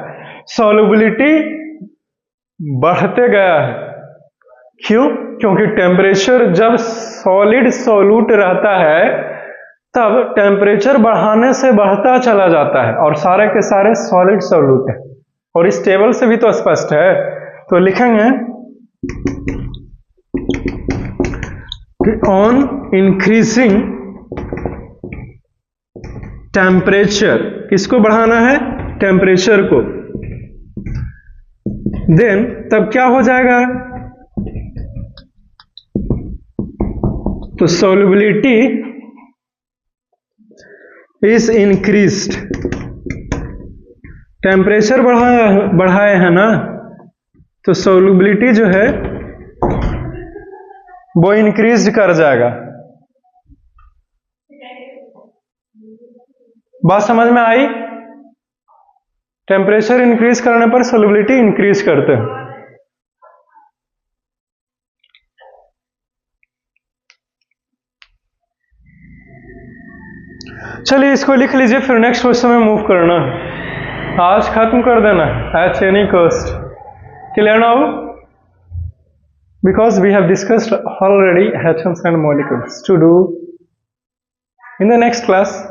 सोल्युबिलिटी बढ़ते गया है। क्यों? क्योंकि टेम्परेचर जब सॉलिड सोल्यूट रहता है तब टेम्परेचर बढ़ाने से बढ़ता चला जाता है और सारे के सारे सॉलिड सोल्यूट है। और इस टेबल से भी तो स्पष्ट है, तो लिखेंगे कि ऑन इंक्रीजिंग टेम्परेचर, किसको बढ़ाना है? टेम्परेचर को। देन तब क्या हो जाएगा? तो solubility इज इंक्रीज्ड, टेम्परेचर बढ़ाए है ना, तो solubility जो है वो इंक्रीज कर जाएगा। बात समझ में आई? टेम्परेचर इंक्रीज करने पर solubility इंक्रीज करते हैं। चलिए इसको लिख लीजिए, फिर नेक्स्ट क्वेश्चन में मूव करना, आज खत्म कर देना at any cost. Clear now? Because we have discussed already atoms and molecules to do in the next class.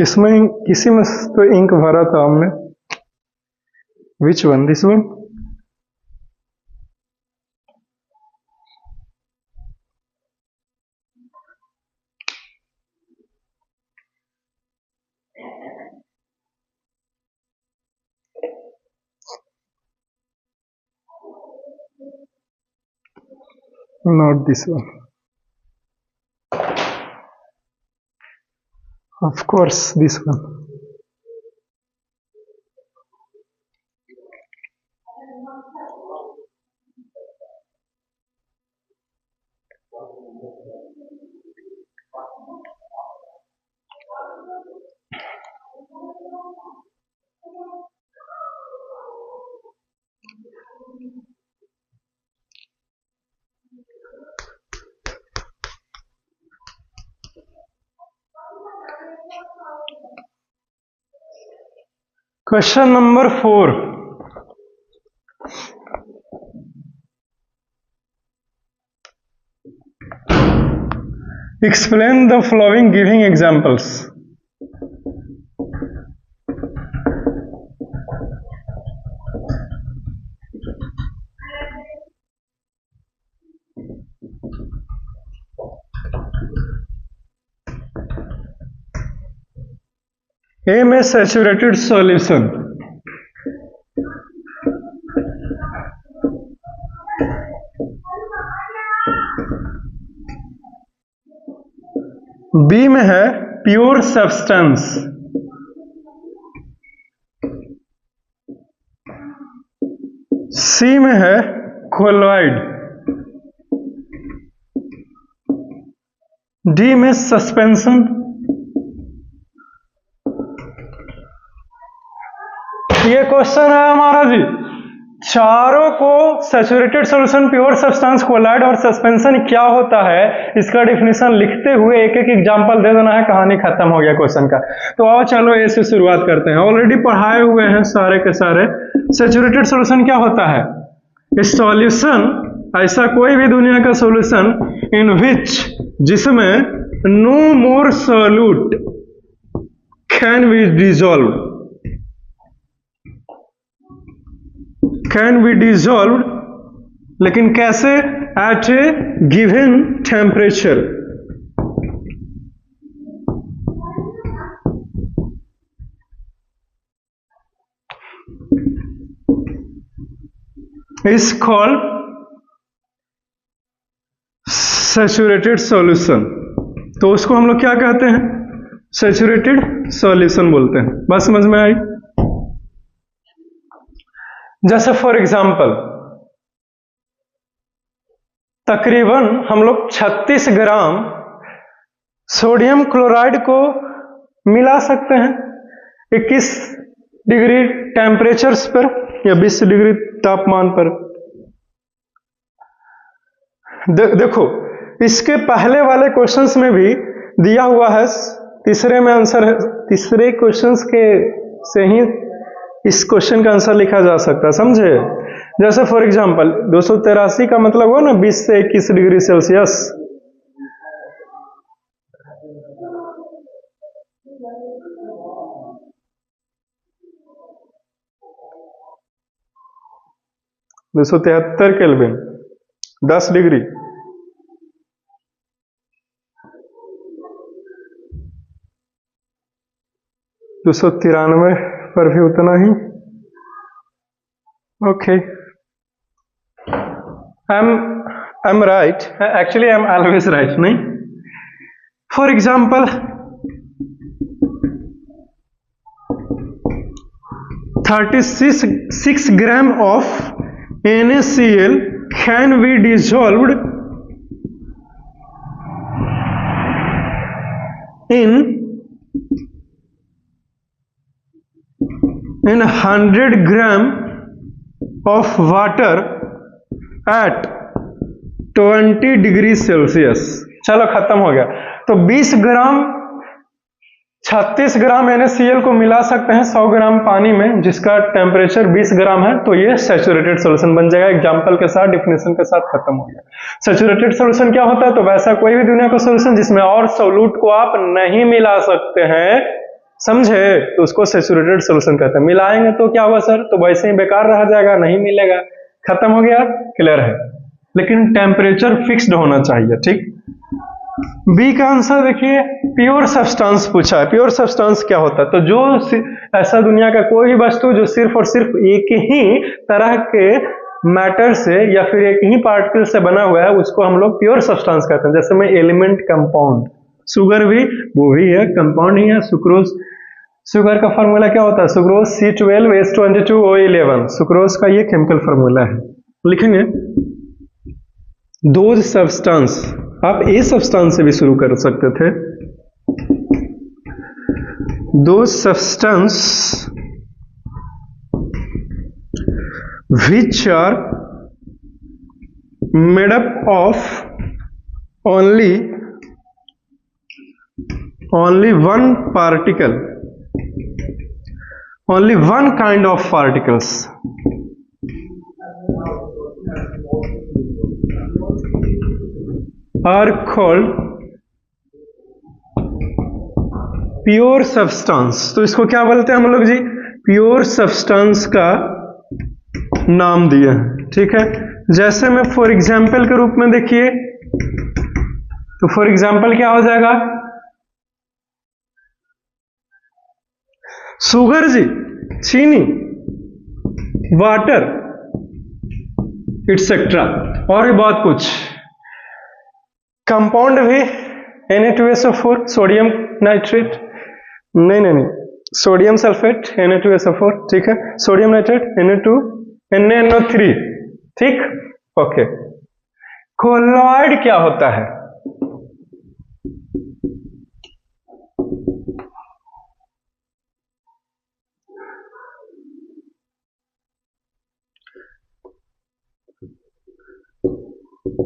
इसमें किसी में तो इंक भरा था हमने, which one? This one? Not this one. Of course, this one. Question number 4. Explain the following giving examples. A में saturated solution, B में है प्योर सब्सटेंस, सी में है कोलॉइड, डी में सस्पेंशन, ये क्वेश्चन है हमारा जी। चारों को saturated solution, pure substance, colloid और सस्पेंशन क्या होता है इसका डिफिनेशन लिखते हुए एक एक एग्जांपल दे देना है, कहानी खत्म हो गया क्वेश्चन का। तो आओ चलो ऐसे शुरुआत करते हैं, ऑलरेडी पढ़ाए हुए हैं सारे के सारे। सैचुरेटेड सॉल्यूशन क्या होता है? सॉल्यूशन, ऐसा कोई भी दुनिया का सॉल्यूशन इन विच, जिसमें no more solute can be dissolved, can be dissolved, लेकिन कैसे? At a given temperature. Is called saturated solution. तो उसको हम लोग क्या कहते हैं? सैचुरेटेड सॉल्यूशन बोलते हैं। बात समझ में आई? जैसे फॉर एग्जाम्पल तकरीबन हम लोग 36 ग्राम सोडियम क्लोराइड को मिला सकते हैं 21 डिग्री टेम्परेचर्स पर या 20 डिग्री तापमान पर। देखो इसके पहले वाले क्वेश्चंस में भी दिया हुआ है, तीसरे में आंसर है, तीसरे क्वेश्चंस के से ही इस क्वेश्चन का आंसर लिखा जा सकता है, समझे? जैसे फॉर एग्जांपल 283 का मतलब हुआ ना 20 से 21 डिग्री सेल्सियस। दो 273 केल्विन 10 डिग्री। दो 293 पर भी उतना ही। Okay, I am right, actually I am always right, नहीं? For example 36 gram of NaCl can be dissolved in 100 gram of water at 20 degree Celsius. चलो खत्म हो गया। तो 20 ग्राम 36 ग्राम NaCl को मिला सकते हैं 100 ग्राम पानी में, जिसका टेम्परेचर 20 ग्राम है, तो ये सैचुरेटेड सॉल्यूशन बन जाएगा। एग्जांपल के साथ, डिफिनेशन के साथ खत्म हो गया। सैचुरेटेड सॉल्यूशन क्या होता है? तो वैसा कोई भी दुनिया का सॉल्यूशन जिसमें और सॉल्यूट को आप नहीं मिला सकते हैं, समझे? तो उसको सैचुरेटेड सॉल्यूशन कहते हैं। मिलाएंगे तो क्या होगा सर? तो वैसे ही बेकार रह जाएगा, नहीं मिलेगा। खत्म हो गया, क्लियर है? लेकिन टेम्परेचर फिक्स्ड होना चाहिए, ठीक? बी का आंसर देखिए, प्योर सब्सटेंस पूछा है। प्योर सब्सटेंस क्या होता है? तो जो ऐसा दुनिया का कोई भी वस्तु जो सिर्फ और सिर्फ एक ही तरह के मैटर से या फिर एक ही पार्टिकल से बना हुआ है, उसको हम लोग प्योर सब्सटेंस कहते हैं। जैसे में एलिमेंट कंपाउंड, शुगर भी वो भी है, कंपाउंड ही है। सुक्रोज, शुगर का फॉर्मूला क्या होता है? Sucrose C12H22O11। सुक्रोज का ये केमिकल फॉर्मूला है, लिखेंगे। दोज सब्सटेंस, आप ए सब्सटेंस से भी शुरू कर सकते थे। Those substance which are made up of only one particle, only one kind of particles, are called pure substance. तो इसको क्या बोलते हैं हम लोग जी? प्योर सब्सटेंस का नाम दिया है, ठीक है? जैसे में फॉर एग्जाम्पल के रूप में देखिए, तो फॉर एग्जाम्पल क्या हो जाएगा? शुगर जी, चीनी, वाटर, इट्सेट्रा, और भी बहुत कुछ। कंपाउंड भी Na2SO4 सोडियम नाइट्रेट, नहीं, सोडियम सल्फेट Na2SO4, ठीक है, सोडियम नाइट्रेट Na2 NaNO3, ठीक, ओके। कोलॉइड क्या होता है?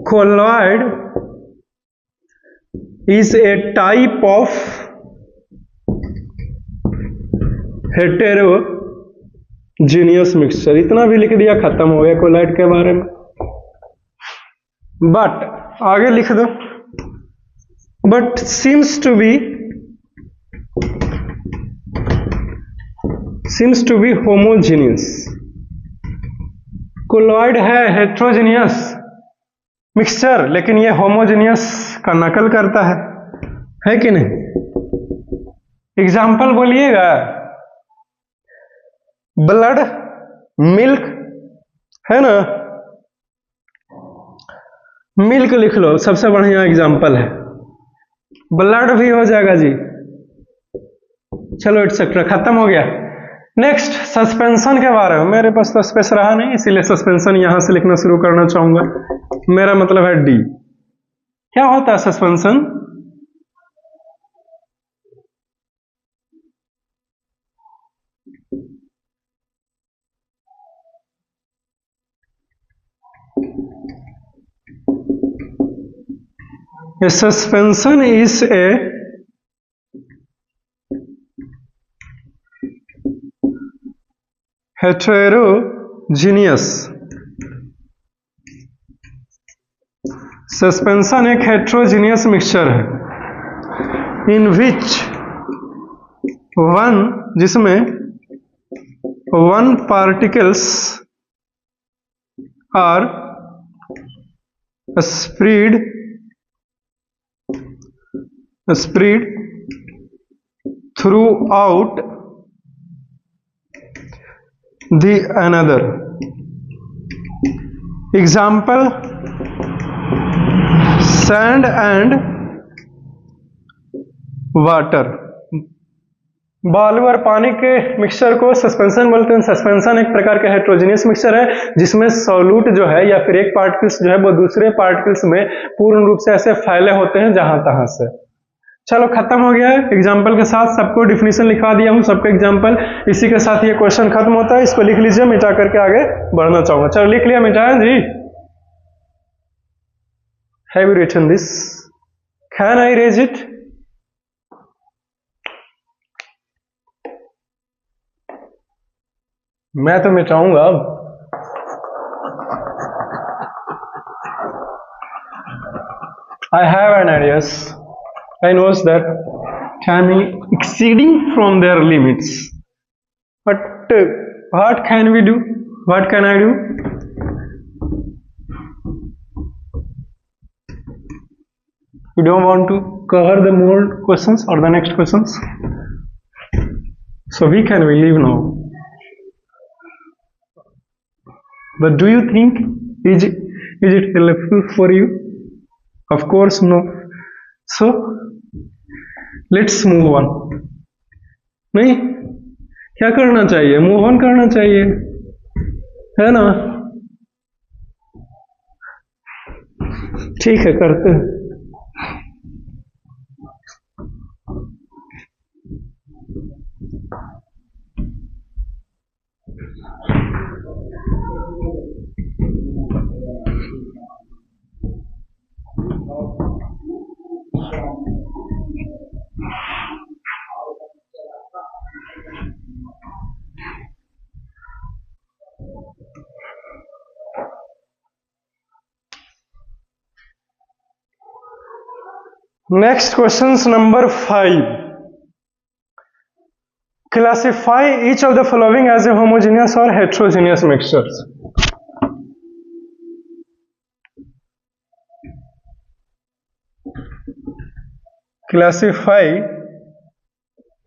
Colloid is a type of heterogeneous mixture। इतना भी लिख दिया, खत्म हो गया कोलॉइड के बारे में। बट आगे लिख दो, but seems to be homogeneous। Colloid है हेट्रोजेनियस मिक्सचर, लेकिन ये होमोजेनियस का नकल करता है कि नहीं? एग्जाम्पल बोलिएगा। ब्लड, मिल्क, है ना, मिल्क लिख लो, सबसे बढ़िया एग्जाम्पल है। ब्लड भी हो जाएगा जी, चलो एटसेट्रा, खत्म हो गया। नेक्स्ट सस्पेंशन के बारे में, मेरे पास तो स्पेस रहा नहीं, इसीलिए सस्पेंशन यहां से लिखना शुरू करना चाहूंगा। मेरा मतलब है डी। क्या होता है suspension? A suspension is a heterogeneous, suspension एक हेट्रोजीनियस मिक्सचर है, इन विच वन, जिसमें one particles are spread throughout the another। Example, sand and water। बालू और पानी के मिक्सचर को सस्पेंशन बोलते हैं। सस्पेंशन एक प्रकार का हेट्रोजेनियस मिक्सचर है जिसमें सॉल्यूट जो है या फिर एक पार्टिकल्स जो है वो दूसरे पार्टिकल्स में पूर्ण रूप से ऐसे फैले होते हैं जहां तहां से। चलो खत्म हो गया है। एग्जाम्पल के साथ सबको डिफिनीशन लिखा दिया हूं, सबका एग्जाम्पल। इसी के साथ ये क्वेश्चन खत्म होता है। इसको लिख लीजिए, मिटा करके आगे बढ़ना चाहूंगा। चलो लिख लिया, मिटाया जी? Have you written this? Can I erase it? मैं तो मिटाऊंगा अब। I have an ideas. I knows that time exceeding from their limits. But what can we do? What can I do? You don't want to cover the more questions or the next questions? So we can leave now. But do you think is it helpful for you? Of course no. So let's move on. नहीं, क्या करना चाहिए? Move on करना चाहिए, है ना? ठीक है, करते हैं। Next questions number 5. Classify each of the following as a homogeneous or heterogeneous mixtures. Classify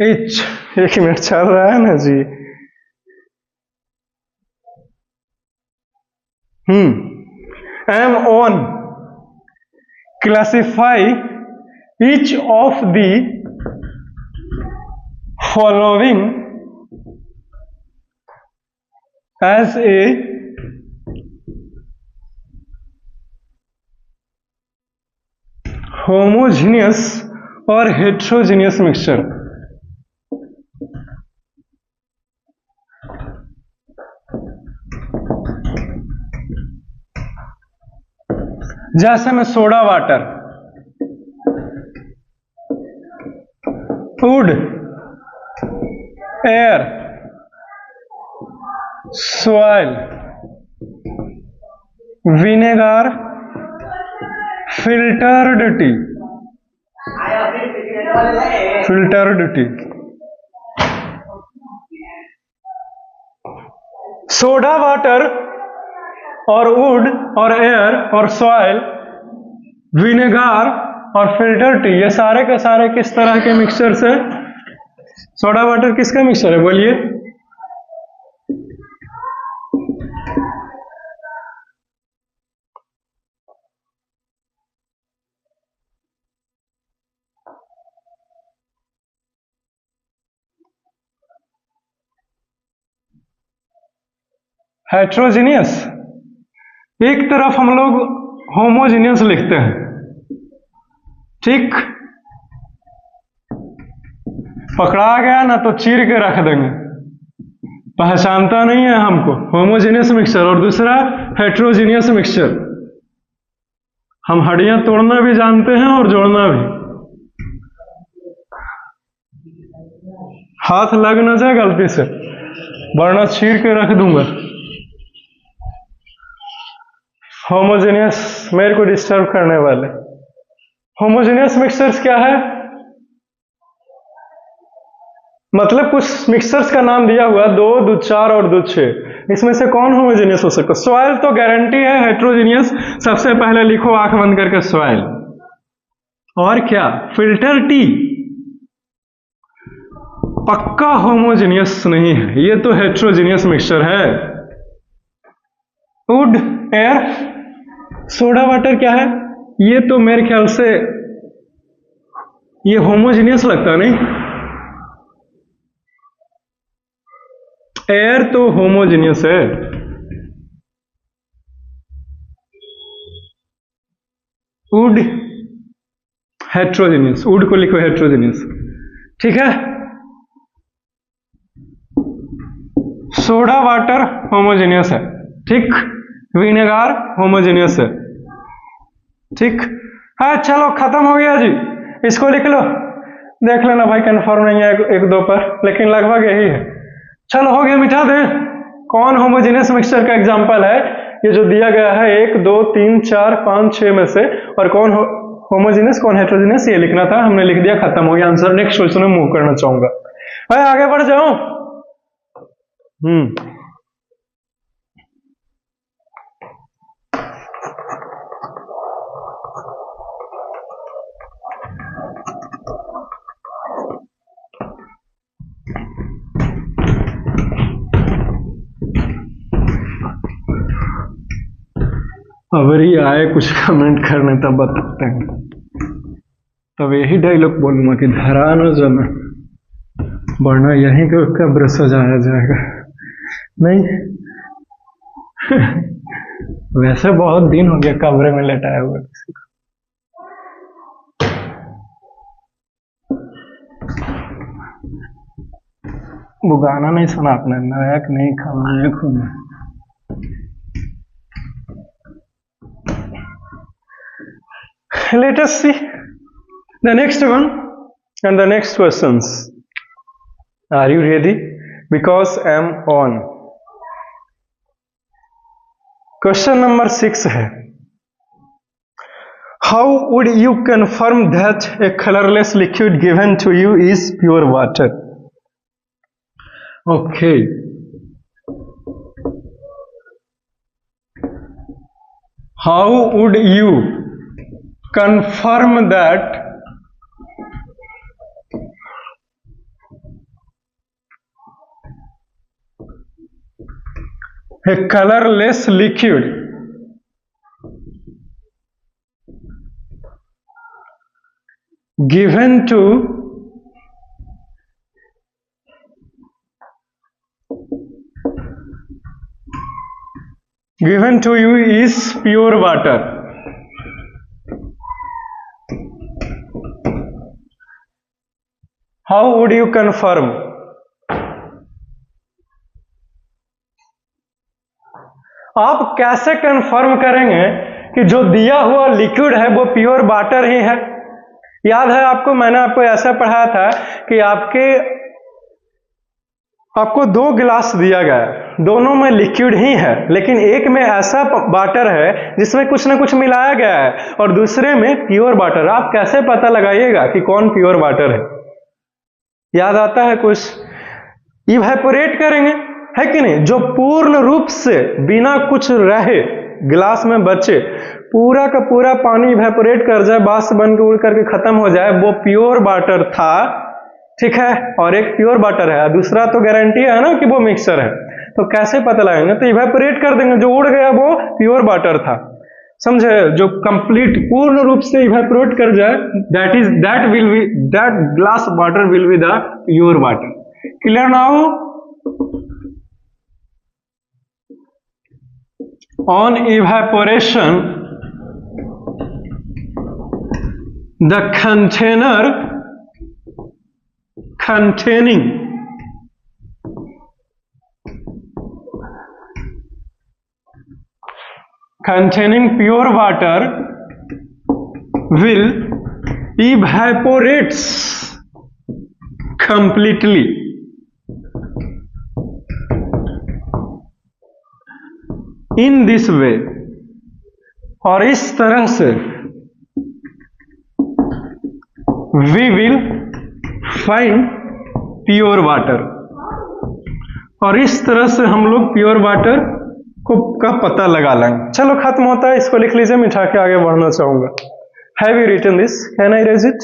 each, एक मिनट चल रहा है ना जी। am on classify each of the following as a homogeneous or heterogeneous mixture। जैसे में soda water, would, air, soil, vinegar, filtered T, soda water और would और air और सॉइल, विनेगर और फिल्टर टी, ये सारे के सारे किस तरह के मिक्सचर से? सोडा वाटर किसका मिक्सचर है बोलिए? हेट्रोजीनियस। एक तरफ हम लोग होमोजीनियस लिखते हैं, ठीक, पकड़ा गया ना तो चीर के रख देंगे, पहचानता नहीं है हमको। होमोजीनियस मिक्सचर और दूसरा हेट्रोजीनियस मिक्सचर। हम हड्डियां तोड़ना भी जानते हैं और जोड़ना भी। हाथ लग ना जाए गलती से, वरना चीर के रख दूंगा। होमोजेनियस मेरे को डिस्टर्ब करने वाले। होमोजेनियस मिक्सचर्स क्या है? मतलब कुछ मिक्सचर्स का नाम दिया हुआ 2, दूध 4 और दूध 6, इसमें से कौन होमोजेनियस हो सकता? सॉइल तो गारंटी है हेट्रोजीनियस। सबसे पहले लिखो आंख बंद करके सॉइल। और क्या? फिल्टर टी पक्का होमोजेनियस नहीं है, ये तो हेट्रोजीनियस मिक्सचर है। वुड, एयर, सोडा वाटर क्या है? ये तो मेरे ख्याल से ये होमोजेनियस लगता नहीं। एयर तो होमोजेनियस है। वुड हेट्रोजेनियस, वुड को लिखो हेट्रोजेनियस, ठीक है। सोडा वाटर होमोजेनियस है, ठीक। विनेगर होमोजेनियस है, ठीक है। चलो खत्म हो गया जी, इसको लिख लो, देख लेना भाई कंफर्म नहीं है एक दो पर, लेकिन लगभग यही है। चलो हो गया, मिटा दें। कौन होमोजेनियस मिक्सचर का एग्जांपल है? ये जो दिया गया है 1, 2, 3, 4, 5, 6 में से, और कौन होमोजेनियस कौन हेट्रोजेनियस ये लिखना था, हमने लिख दिया, खत्म हो गया आंसर। नेक्स्ट क्वेश्चन में मूव करना चाहूंगा भाई, आगे बढ़ जाऊं। अगर ही आए कुछ कमेंट करने तब बताते हैं, तब यही डायलॉग बोलूंगा कि धरा न जमे, वरना यहीं के कब्र सजाया जाएगा। नहीं वैसे बहुत दिन हो गया कब्र में लेटाया हुआ किसी को। वो गाना नहीं सुना आपने, नायक नहीं खलनायक हूं मैं। Let us see the next one and the next questions. Are you ready? Because I am on. Question number 6 है, how would you confirm that a colorless liquid given to you is pure water? Okay. How would you confirm that a colorless liquid given to you is pure water. How would you confirm? आप कैसे confirm करेंगे कि जो दिया हुआ liquid है वो pure water ही है? याद है आपको, मैंने आपको ऐसा पढ़ाया था कि आपको 2 गिलास दिया गया है, दोनों में लिक्विड ही है, लेकिन एक में ऐसा वाटर है जिसमें कुछ ना कुछ मिलाया गया है और दूसरे में प्योर वाटर। आप कैसे पता लगाइएगा कि कौन प्योर वाटर है? याद आता है कुछ? इवेपोरेट करेंगे, है कि नहीं? जो पूर्ण रूप से बिना कुछ रहे गिलास में बचे, पूरा का पूरा पानी इवेपोरेट कर जाए, बाष्प बन के उड़ करके खत्म हो जाए, वो प्योर वाटर था, ठीक है? और एक प्योर वाटर है, दूसरा तो गारंटी है ना कि वो मिक्सचर है। तो कैसे पता लगाएंगे? तो इवेपोरेट कर देंगे, जो उड़ गया वो प्योर वाटर था, समझे? जो कंप्लीट पूर्ण रूप से इवेपोरेट कर जाए, that glass water will be the pure water. Clear now? On evaporation, the container containing pure water will evaporates completely. In this way, और इस तरह से we will find pure water, और इस तरह से हम लोग प्योर वाटर का पता लगा लेंगे। चलो खत्म होता है, इसको लिख लीजिए, मिटा के आगे बढ़ना चाहूंगा। Have you written this? Can I erase it?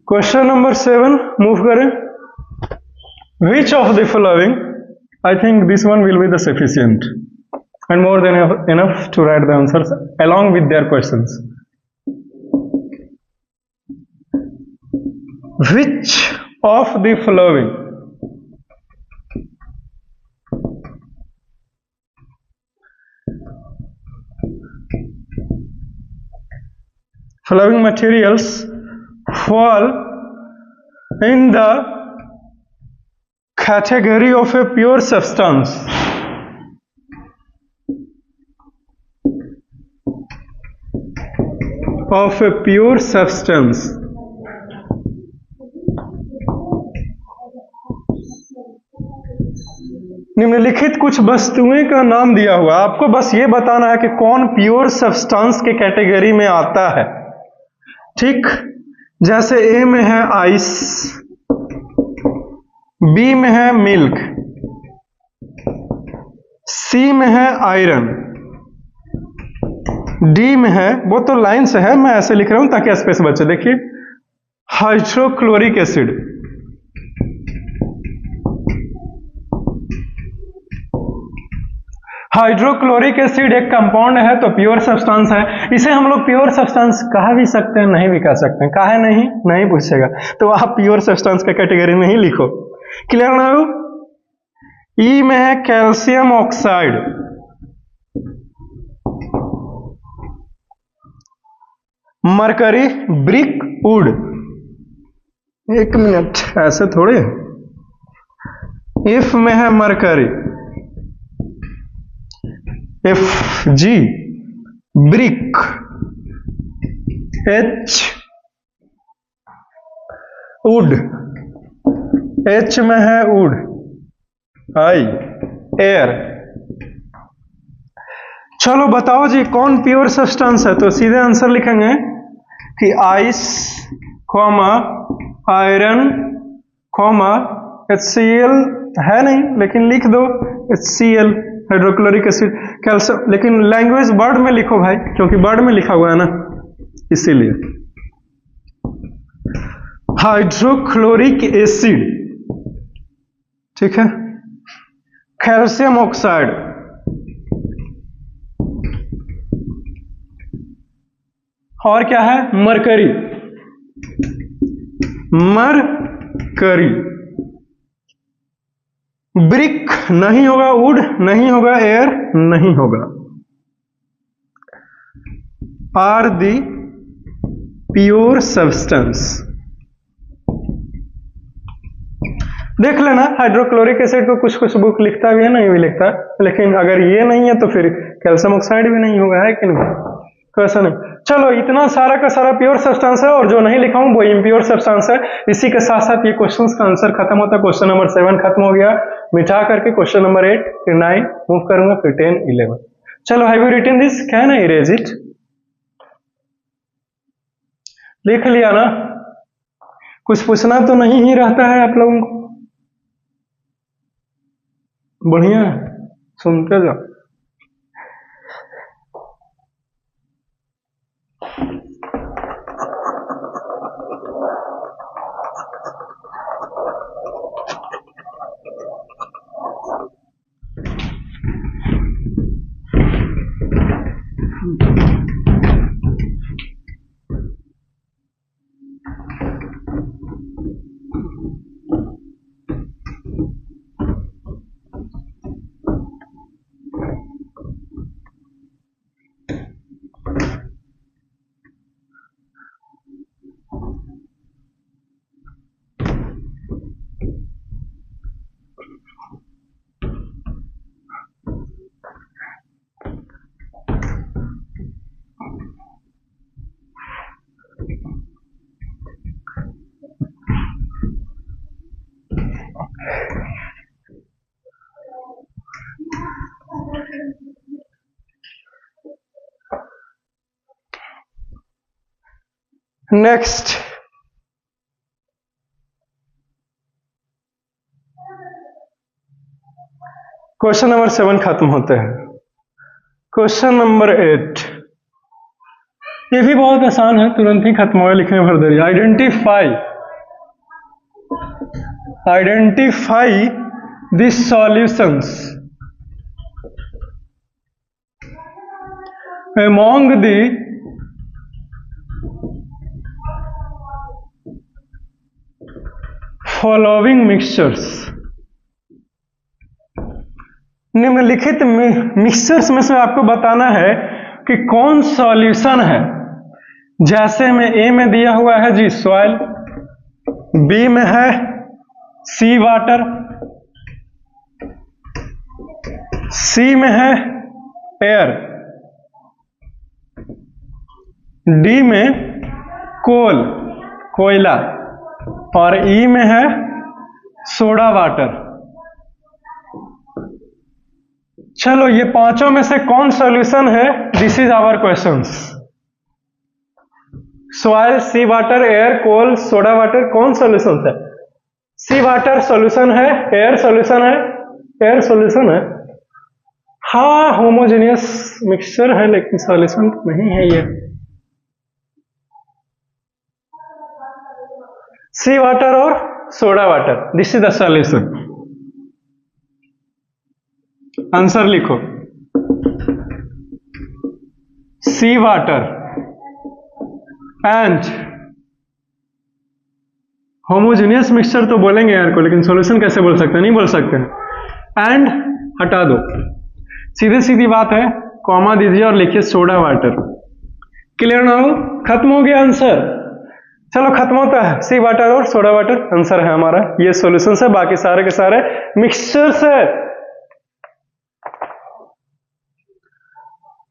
Question number 7 move करें। Which of the following, I think this one will be the sufficient and more than enough to write the answers along with their questions. Which of the following materials fall in the category of a pure substance? Of a pure substance. निम्नलिखित कुछ वस्तुएं का नाम दिया हुआ, आपको बस ये बताना है कि कौन प्योर सब्सटेंस के कैटेगरी में आता है। ठीक, जैसे ए में है आइस, बी में है मिल्क, सी में है आयरन, डी में है, वो तो लाइन से है, मैं ऐसे लिख रहा हूं ताकि स्पेस बचे। देखिए, हाइड्रोक्लोरिक एसिड, हाइड्रोक्लोरिक एसिड एक कंपाउंड है तो प्योर सब्सटेंस है। इसे हम लोग प्योर सब्सटेंस कह भी सकते हैं, नहीं भी कह सकते हैं। काहे नहीं? नहीं पूछेगा तो आप प्योर सब्सटेंस का कैटेगरी में ही लिखो। क्लियर ना हो? ई में है calcium oxide, mercury brick would, एक मिनट, ऐसे थोड़े। एफ में है mercury, F G brick, H would, H में है वुड, I एयर। चलो बताओ जी कौन प्योर सब्सटेंस है, तो सीधे आंसर लिखेंगे कि आइस, आयरन, HCl है नहीं लेकिन लिख दो HCl, हाइड्रोक्लोरिक एसिड, कैल्शियम। लेकिन लैंग्वेज वर्ड में लिखो भाई, क्योंकि वर्ड में लिखा हुआ है ना, इसीलिए। हाइड्रोक्लोरिक एसिड, ठीक है। कैल्शियम ऑक्साइड, और क्या है, मरकरी, मरकरी। ब्रिक नहीं होगा, वुड नहीं होगा, एयर नहीं होगा। Are the pure substance. देख लेना, हाइड्रोक्लोरिक एसिड को कुछ कुछ बुक लिखता भी है, नहीं भी लिखता, लेकिन अगर ये नहीं है तो फिर कैल्शियम ऑक्साइड भी नहीं होगा, है कि नहीं? तो ऐसा नहीं। चलो इतना सारा का सारा प्योर सब्सटेंस है, और जो नहीं लिखा हूं वो इम्प्योर सब्सटेंस है। इसी के साथ साथ ये क्वेश्चंस का आंसर खत्म होता है। क्वेश्चन नंबर 7 खत्म हो गया, मिटा करके क्वेश्चन नंबर 8, फिर 9 मूव करूंगा, फिर 10, 11। चलो, have you written this? Can I erase it? लिख लिया ना? कुछ पूछना तो नहीं ही रहता है आप लोगों को? बढ़िया, सुनते जाओ। नेक्स्ट, क्वेश्चन नंबर 7 खत्म होते हैं। क्वेश्चन नंबर 8, ये भी बहुत आसान है, तुरंत ही खत्म होगा, लिखने भर देरिए। Identify the solutions among the following mixtures। निम्नलिखित मिक्सचर्स में से आपको बताना है कि कौन सॉल्यूशन है। जैसे में ए में दिया हुआ है जी सॉइल, बी में है सी वाटर, सी में है एयर, डी में कोयला, और ई में है सोडा वाटर। चलो, ये पांचों में से कौन सॉल्यूशन है? This is our question. Soil, sea water, air, coal, soda water, कौन सॉल्यूशन है? सी वाटर सॉल्यूशन है, एयर सॉल्यूशन है, एयर सॉल्यूशन है। हाँ, होमोजेनियस मिक्सचर है, लेकिन सॉल्यूशन नहीं है ये। सी वाटर और soda water, this is the solution. Answer लिखो, सी वाटर एंड होमोजेनियस मिक्सचर तो बोलेंगे यार को, लेकिन सॉल्यूशन कैसे बोल सकते हैं? नहीं बोल सकते हैं। एंड हटा दो, सीधी सीधी बात है, कॉमा दीजिए और लिखिए सोडा वाटर। क्लियर ना हो? खत्म हो गया आंसर। चलो, खत्म होता है, सी वाटर और सोडा वाटर आंसर है हमारा। ये सॉल्यूशन है, बाकी सारे के सारे मिक्सचर्स है।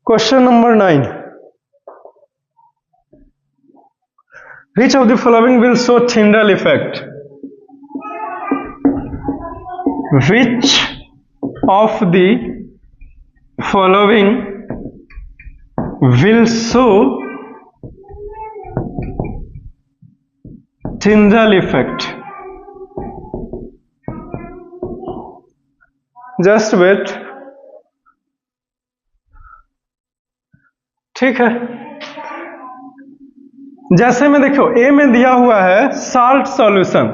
Question number 9, Which of the following will show Tyndall effect? Which of the following will show Tyndall effect? Just wait. ठीक है, जैसे में देखो ए में दिया हुआ है साल्ट सॉल्यूशन,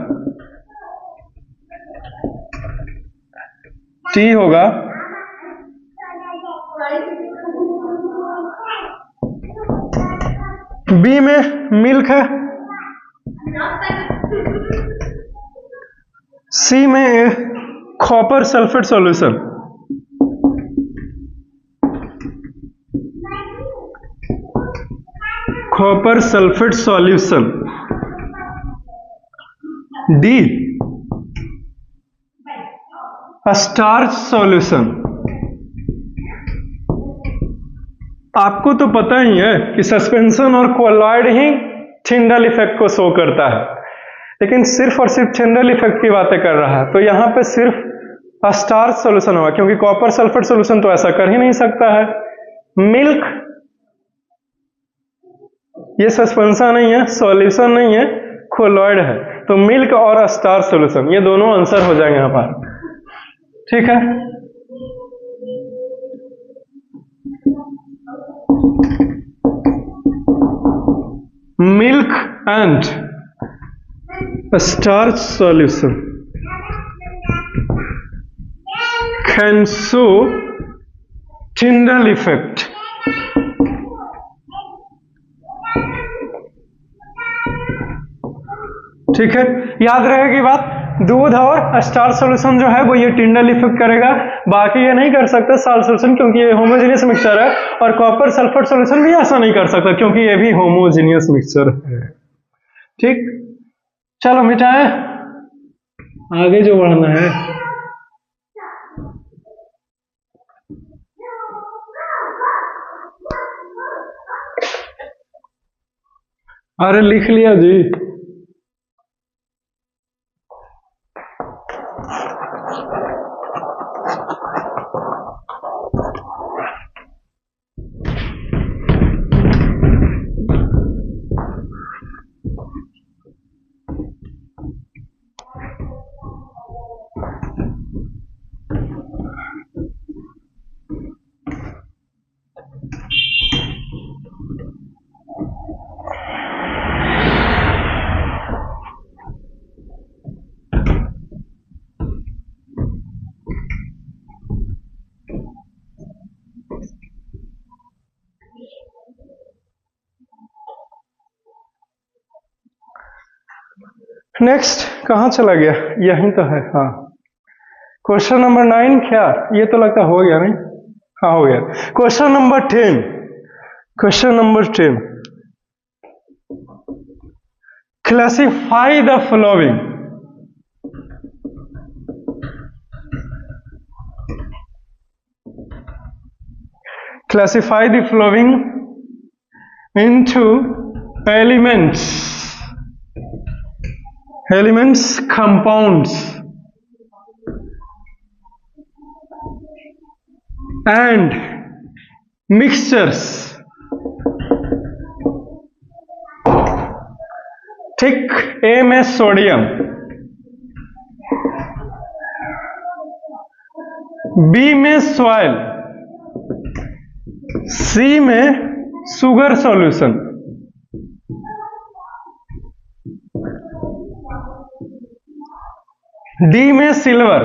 टी होगा, बी में मिल्क है, सी में copper sulphate solution, copper sulphate solution, D starch solution. आपको तो पता ही है कि सस्पेंशन और कोलॉइड ही थिंडल इफेक्ट को शो करता है, लेकिन सिर्फ और सिर्फ थिंडल इफेक्ट की बातें कर रहा है, तो यहां पे सिर्फ स्टार्च सॉल्यूशन होगा, क्योंकि कॉपर सल्फेट सॉल्यूशन तो ऐसा कर ही नहीं सकता है। मिल्क ये सस्पेंशन नहीं है, सॉल्यूशन नहीं है, कोलॉइड है, तो मिल्क और स्टार्च सॉल्यूशन ये दोनों आंसर हो जाएंगे यहां पर। ठीक है, milk and starch solution can show Tyndall effect. ठीक है, याद रहेगी बात, दूध और स्टार्च सॉल्यूशन जो है वो ये टिंडल इफेक्ट करेगा, बाकी ये नहीं कर सकता साल्ट सॉल्यूशन, क्योंकि ये होमोजेनियस मिक्सचर है, और कॉपर सल्फेट सॉल्यूशन भी ऐसा नहीं कर सकता क्योंकि ये भी होमोजेनियस मिक्सचर है। ठीक, चलो मिटाएं, आगे जो बढ़ना है। अरे लिख लिया जी। नेक्स्ट कहां चला गया, यहीं तो है। हाँ, क्वेश्चन नंबर 9 क्या, ये तो लगता हो गया नहीं, हाँ हो गया। Question number 10, question number 10, classify the following, classify the following into elements, compounds and mixtures। ठीक, ए में सोडियम, बी में सॉइल, सी में शुगर सॉल्यूशन, डी में सिल्वर,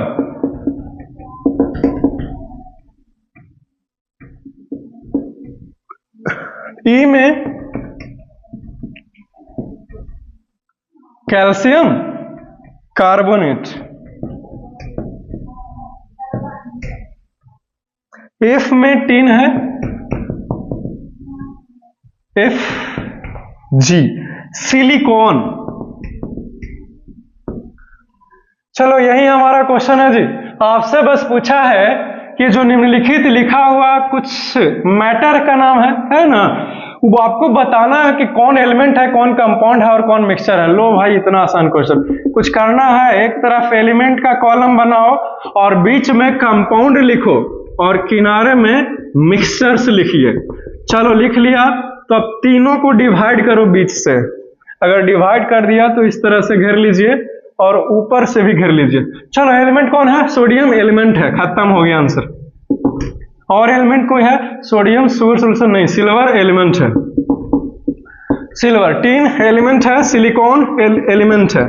ई में कैल्शियम कार्बोनेट, एफ में टिन है, एफ जी सिलिकॉन। चलो यही हमारा क्वेश्चन है जी, आपसे बस पूछा है कि जो निम्नलिखित लिखा हुआ कुछ मैटर का नाम है ना, वो आपको बताना है कि कौन एलिमेंट है, कौन कंपाउंड है और कौन मिक्सचर है। लो भाई, इतना आसान क्वेश्चन। कुछ करना है, एक तरफ एलिमेंट का कॉलम बनाओ और बीच में कंपाउंड लिखो और किनारे में मिक्सचर्स लिखिए। चलो लिख लिया, तो अब तीनों को डिवाइड करो बीच से। अगर डिवाइड कर दिया तो इस तरह से घेर लीजिए और ऊपर से भी घेर लीजिए। चलो एलिमेंट कौन है? सोडियम एलिमेंट है, खत्म हो गया आंसर। और एलिमेंट कोई है? सोडियम शुगर सोल्यूशन नहीं, सिल्वर एलिमेंट है। सिल्वर। टीन एलिमेंट है, सिलिकॉन एलिमेंट है।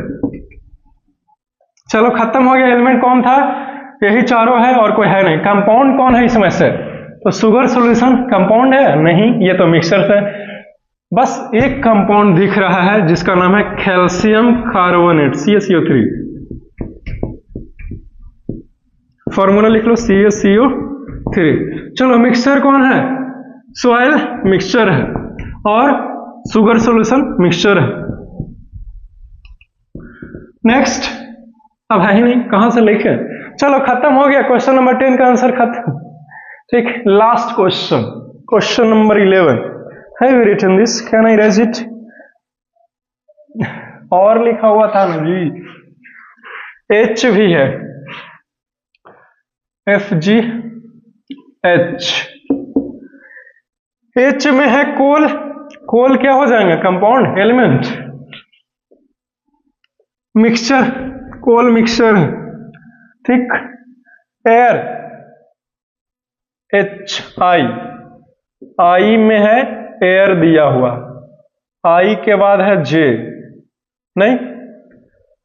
चलो खत्म हो गया। एलिमेंट कौन था? यही चारों है और कोई है नहीं। कंपाउंड कौन है इसमें से? तो शुगर सॉल्यूशन कंपाउंड है? नहीं, ये तो मिक्सचर है। बस एक कंपाउंड दिख रहा है जिसका नाम है कैल्शियम कार्बोनेट, CaCO3। फॉर्मूला लिख लो, CaCO3। चलो मिक्सचर कौन है? सॉइल मिक्सचर है और शुगर सॉल्यूशन मिक्सचर है। नेक्स्ट। अब है ही नहीं, कहां से लिखे? चलो खत्म हो गया। क्वेश्चन नंबर 10 का आंसर खत्म। ठीक, last question, question number 11। Have you written this? Can I erase it? और लिखा हुआ था ना जी, H भी है, FgH। H में है कोल। कोल क्या हो जाएंगे? Compound element. मिक्सचर, कोल मिक्सचर है। ठीक। Air, HI। I में है एयर दिया हुआ, I के बाद है J। नहीं,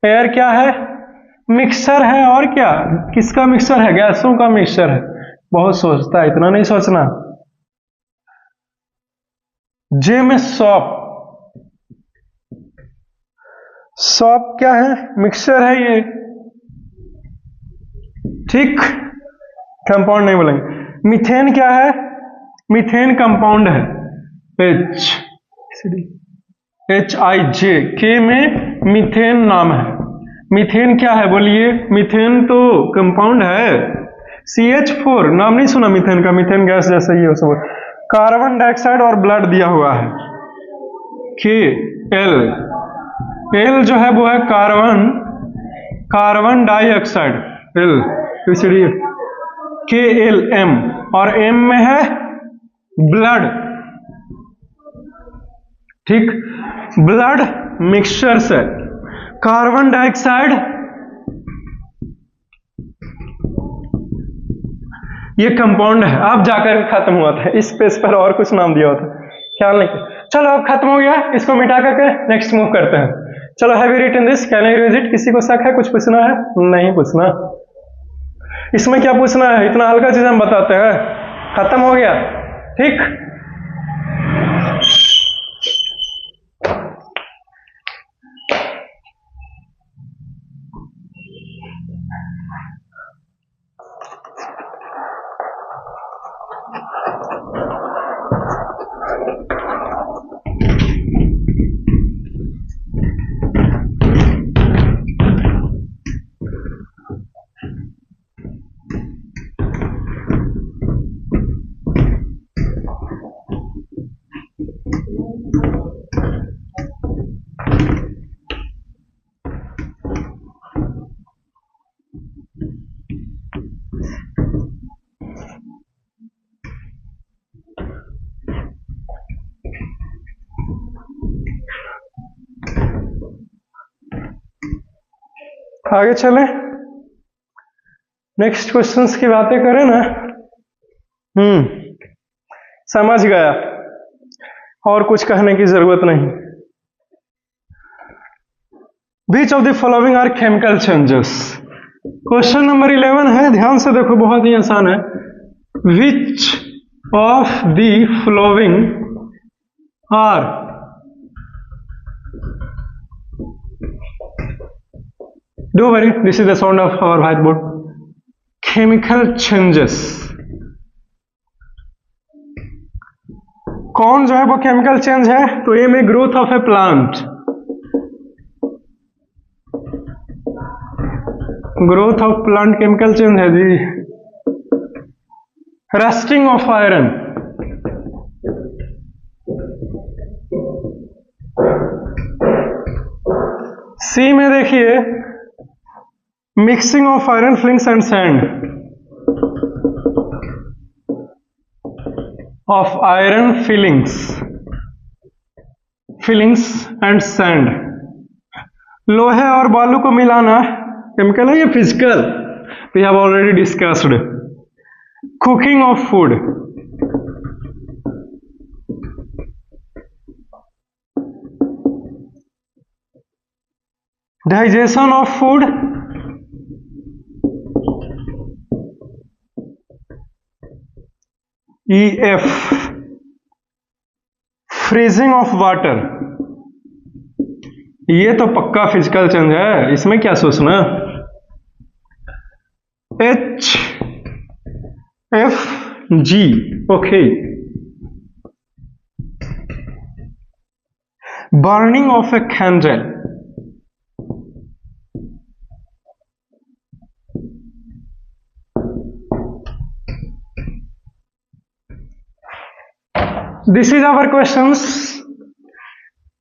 एयर क्या है? मिक्सचर है। और क्या? किसका मिक्सचर है? गैसों का मिक्सचर है। बहुत सोचता है, इतना नहीं सोचना। J में सॉप। सॉप क्या है? मिक्सचर है ये। ठीक, कंपाउंड नहीं बोलेंगे। मीथेन क्या है? मीथेन कंपाउंड है, HIJ। के में मीथेन नाम है। मीथेन क्या है बोलिए? मीथेन तो कंपाउंड है। CH4 नाम नहीं सुना मीथेन का? मीथेन गैस जैसा ही है सब। कार्बन डाइऑक्साइड और ब्लड दिया हुआ है, KL। L जो है वो है कार्बन डाइऑक्साइड, L। KLM। और M में है ब्लड। ठीक, ब्लड मिक्सचर से कार्बन डाइऑक्साइड, ये कंपाउंड है। अब जाकर खत्म हुआ था, इस पेज पर और कुछ नाम दिया होता, ख्याल नहीं। चलो अब खत्म हो गया, इसको मिटा करके नेक्स्ट मूव करते हैं। चलो have you written this? Can I read it? किसी को शक है? कुछ पूछना है? नहीं पूछना। इसमें क्या पूछना है? इतना हल्का चीज हम बताते हैं। खत्म हो गया। ठीक, आगे चले, नेक्स्ट क्वेश्चंस की बातें करें ना। समझ गया, और कुछ कहने की जरूरत नहीं। Which of the following are chemical changes? Question number 11 है, ध्यान से देखो, बहुत ही आसान है। Which of the following are Don't worry, this is the sound of our whiteboard. Chemical changes. कौन जो है वो केमिकल चेंज है? तो ए में growth of a plant, growth of plant chemical change है जी। रस्टिंग ऑफ आयरन, में देखिए, mixing of iron filings and sand, of iron filings and sand, लोहे और बालू को मिलाना केमिकल है या physical? We have already discussed. Cooking of food, digestion of food, EF, freezing of water, ये तो पक्का फिजिकल चेंज है, इसमें क्या सोचना। HFG, okay. Burning of a candle, this is our questions.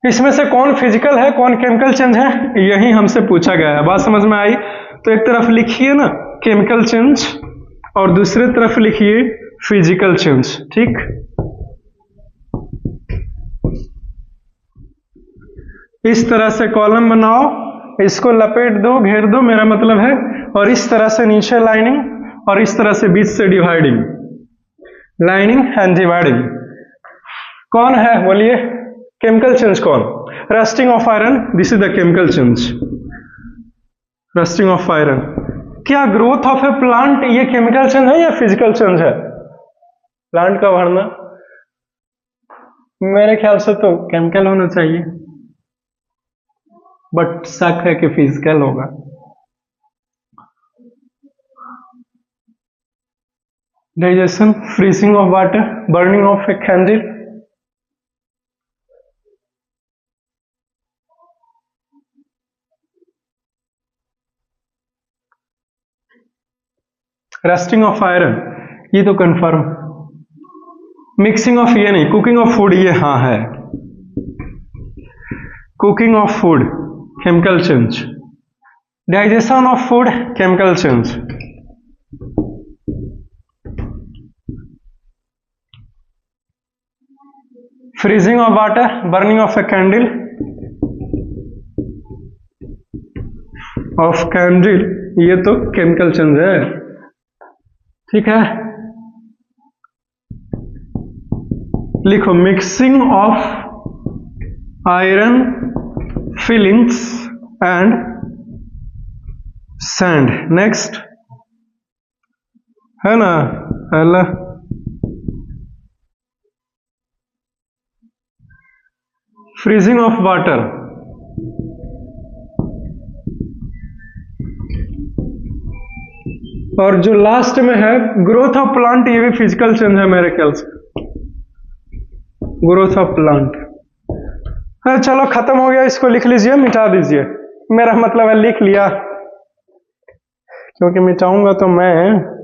इसमें से कौन फिजिकल है, कौन केमिकल चेंज है, यही हमसे पूछा गया है। बात समझ में आई? तो एक तरफ लिखिए ना केमिकल चेंज और दूसरी तरफ लिखिए फिजिकल चेंज, ठीक। इस तरह से कॉलम बनाओ, इसको लपेट दो, घेर दो, मेरा मतलब है, और इस तरह से नीचे लाइनिंग और इस तरह से बीच से डिवाइडिंग, लाइनिंग एंड डिवाइडिंग। कौन है बोलिए केमिकल चेंज कौन? Rusting of iron, this is the chemical change, rusting of iron. क्या ग्रोथ ऑफ ए प्लांट ये केमिकल चेंज है या फिजिकल चेंज है? प्लांट का बढ़ना मेरे ख्याल से तो केमिकल होना चाहिए, बट शक है कि फिजिकल होगा। Digestion, freezing of water, burning of a candle, rusting of iron, ये तो कंफर्म। मिक्सिंग ऑफ, ये नहीं, कुकिंग ऑफ फूड, ये हाँ है। Cooking of food chemical change, digestion of food chemical change, freezing of water, burning of a candle, ये तो chemical change है, ठीक है। लिखो mixing of iron filings and sand. Next है ना, पहला फ्रीजिंग ऑफ वाटर, और जो लास्ट में है ग्रोथ ऑफ प्लांट, ये भी फिजिकल चेंज है मेरे ख्याल से, ग्रोथ ऑफ प्लांट। चलो खत्म हो गया, इसको लिख लीजिए, मिटा दीजिए, मेरा मतलब है लिख लिया, क्योंकि मिटाऊंगा तो मैं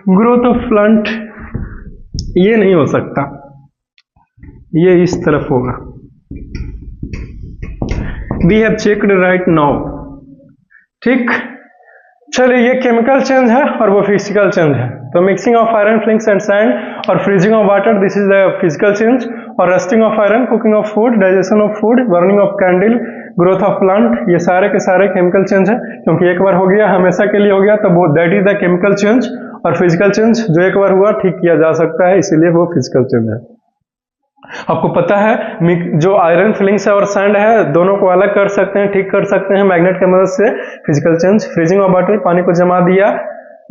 ग्रोथ ऑफ प्लांट ये नहीं हो सकता, ये इस तरफ होगा। We have checked right now, ठीक। चलिए, ये केमिकल चेंज है और वो फिजिकल चेंज है। तो mixing of iron filings and sand और freezing of water, this is the physical change. और rusting of iron, cooking of food, digestion of food, burning of candle, growth of plant, ये सारे के सारे chemical change है, क्योंकि एक बार हो गया हमेशा के लिए हो गया, तो वो that is the chemical change. और फिजिकल चेंज जो एक बार हुआ ठीक किया जा सकता है, इसीलिए वो फिजिकल चेंज है। आपको पता है जो आयरन फिलिंग्स है और सैंड है, दोनों को अलग कर सकते हैं, ठीक कर सकते हैं मैग्नेट की मदद से। Physical change, freezing of water, पानी को जमा दिया,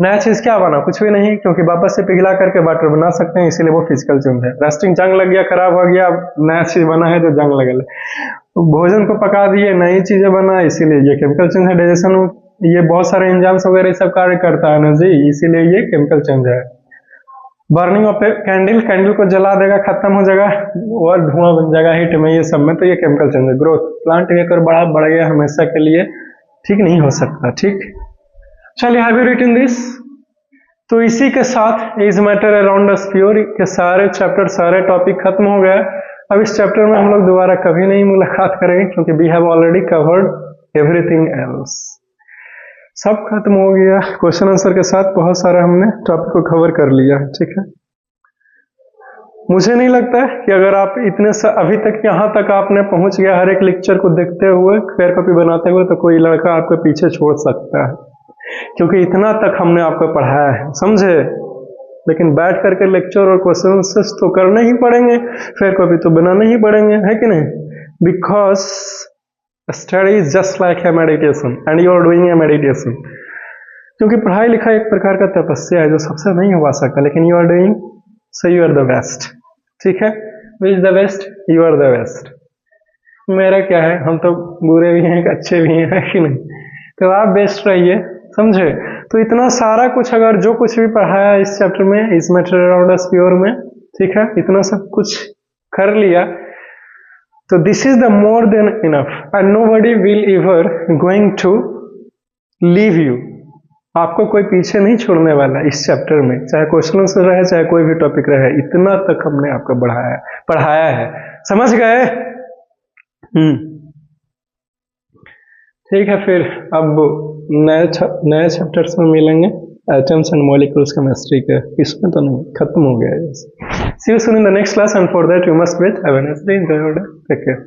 नया चीज क्या बना? कुछ भी नहीं, क्योंकि वापस से पिघला करके वाटर बना सकते हैं, इसीलिए वो फिजिकल चेंज है। रस्टिंग, जंग लग गया, खराब हो गया, नया चीज बना है जो जंग लगल है। भोजन को पका दिए, नई चीजें बना, इसीलिए ये केमिकल चेंज है। डाइजेशन, ये बहुत सारे एंजाइम्स वगैरह सब कार्य करता है ना जी, इसीलिए ये केमिकल चेंज है। बर्निंग ऑफ कैंडल, कैंडल को जला देगा, खत्म हो जाएगा और धुआं बन जाएगा हीट में, ये सब में। तो ये केमिकल चेंज है। ग्रोथ, प्लांट अगर बढ़ गया हमेशा के लिए ठीक नहीं हो सकता। ठीक, चलिए हैव यू रिटन दिस। तो इसी के साथ is matter around us pure के सारे चैप्टर, सारे टॉपिक खत्म हो गए। अब इस चैप्टर में हम लोग दोबारा कभी नहीं मुलाकात करेंगे, क्योंकि we have already covered everything else. सब खत्म हो गया क्वेश्चन आंसर के साथ, बहुत सारा हमने टॉपिक को कवर कर लिया। ठीक है, मुझे नहीं लगता है कि अगर आप इतने अभी तक यहाँ तक आपने पहुंच गया हर एक लेक्चर को देखते हुए, फेयर कॉपी बनाते हुए, तो कोई लड़का आपको पीछे छोड़ सकता है, क्योंकि इतना तक हमने आपको पढ़ाया है, समझे। लेकिन बैठ करके लेक्चर और क्वेश्चन आंसर्स तो करने ही पड़ेंगे, फेयर कॉपी तो बनाने ही पड़ेंगे, है कि नहीं? Because study is just like a meditation and you are doing a meditation. क्योंकि पढ़ाई लिखाई एक प्रकार का तपस्या है जो सबसे नहीं हो सकता, लेकिन you are doing, so you are the best. ठीक है, which the best, you are the best. मेरा क्या है, हम तो बुरे भी हैं अच्छे भी हैं, है कि नहीं? तो आप बेस्ट रहिए, समझे। तो इतना सारा कुछ अगर जो कुछ भी पढ़ाया इस चैप्टर में, इस मैटर अराउंड अस प्योर में, ठीक है, इतना सब कुछ कर लिया, तो this is the more than enough and nobody will ever going to leave you. आपको कोई पीछे नहीं छोड़ने वाला इस चैप्टर में, चाहे क्वेश्चन आंसर रहे, चाहे कोई भी टॉपिक रहे। इतना तक हमने आपको पढ़ाया है, समझ गए? ठीक है, फिर अब नए चैप्टर्स में मिलेंगे, एटम्स एंड मॉलिक्यूल्स केमिस्ट्री के। इसमें तो नहीं, खत्म हो गया है। See you soon in the next class and for that you must wait. Have a nice day, enjoy your day, take care.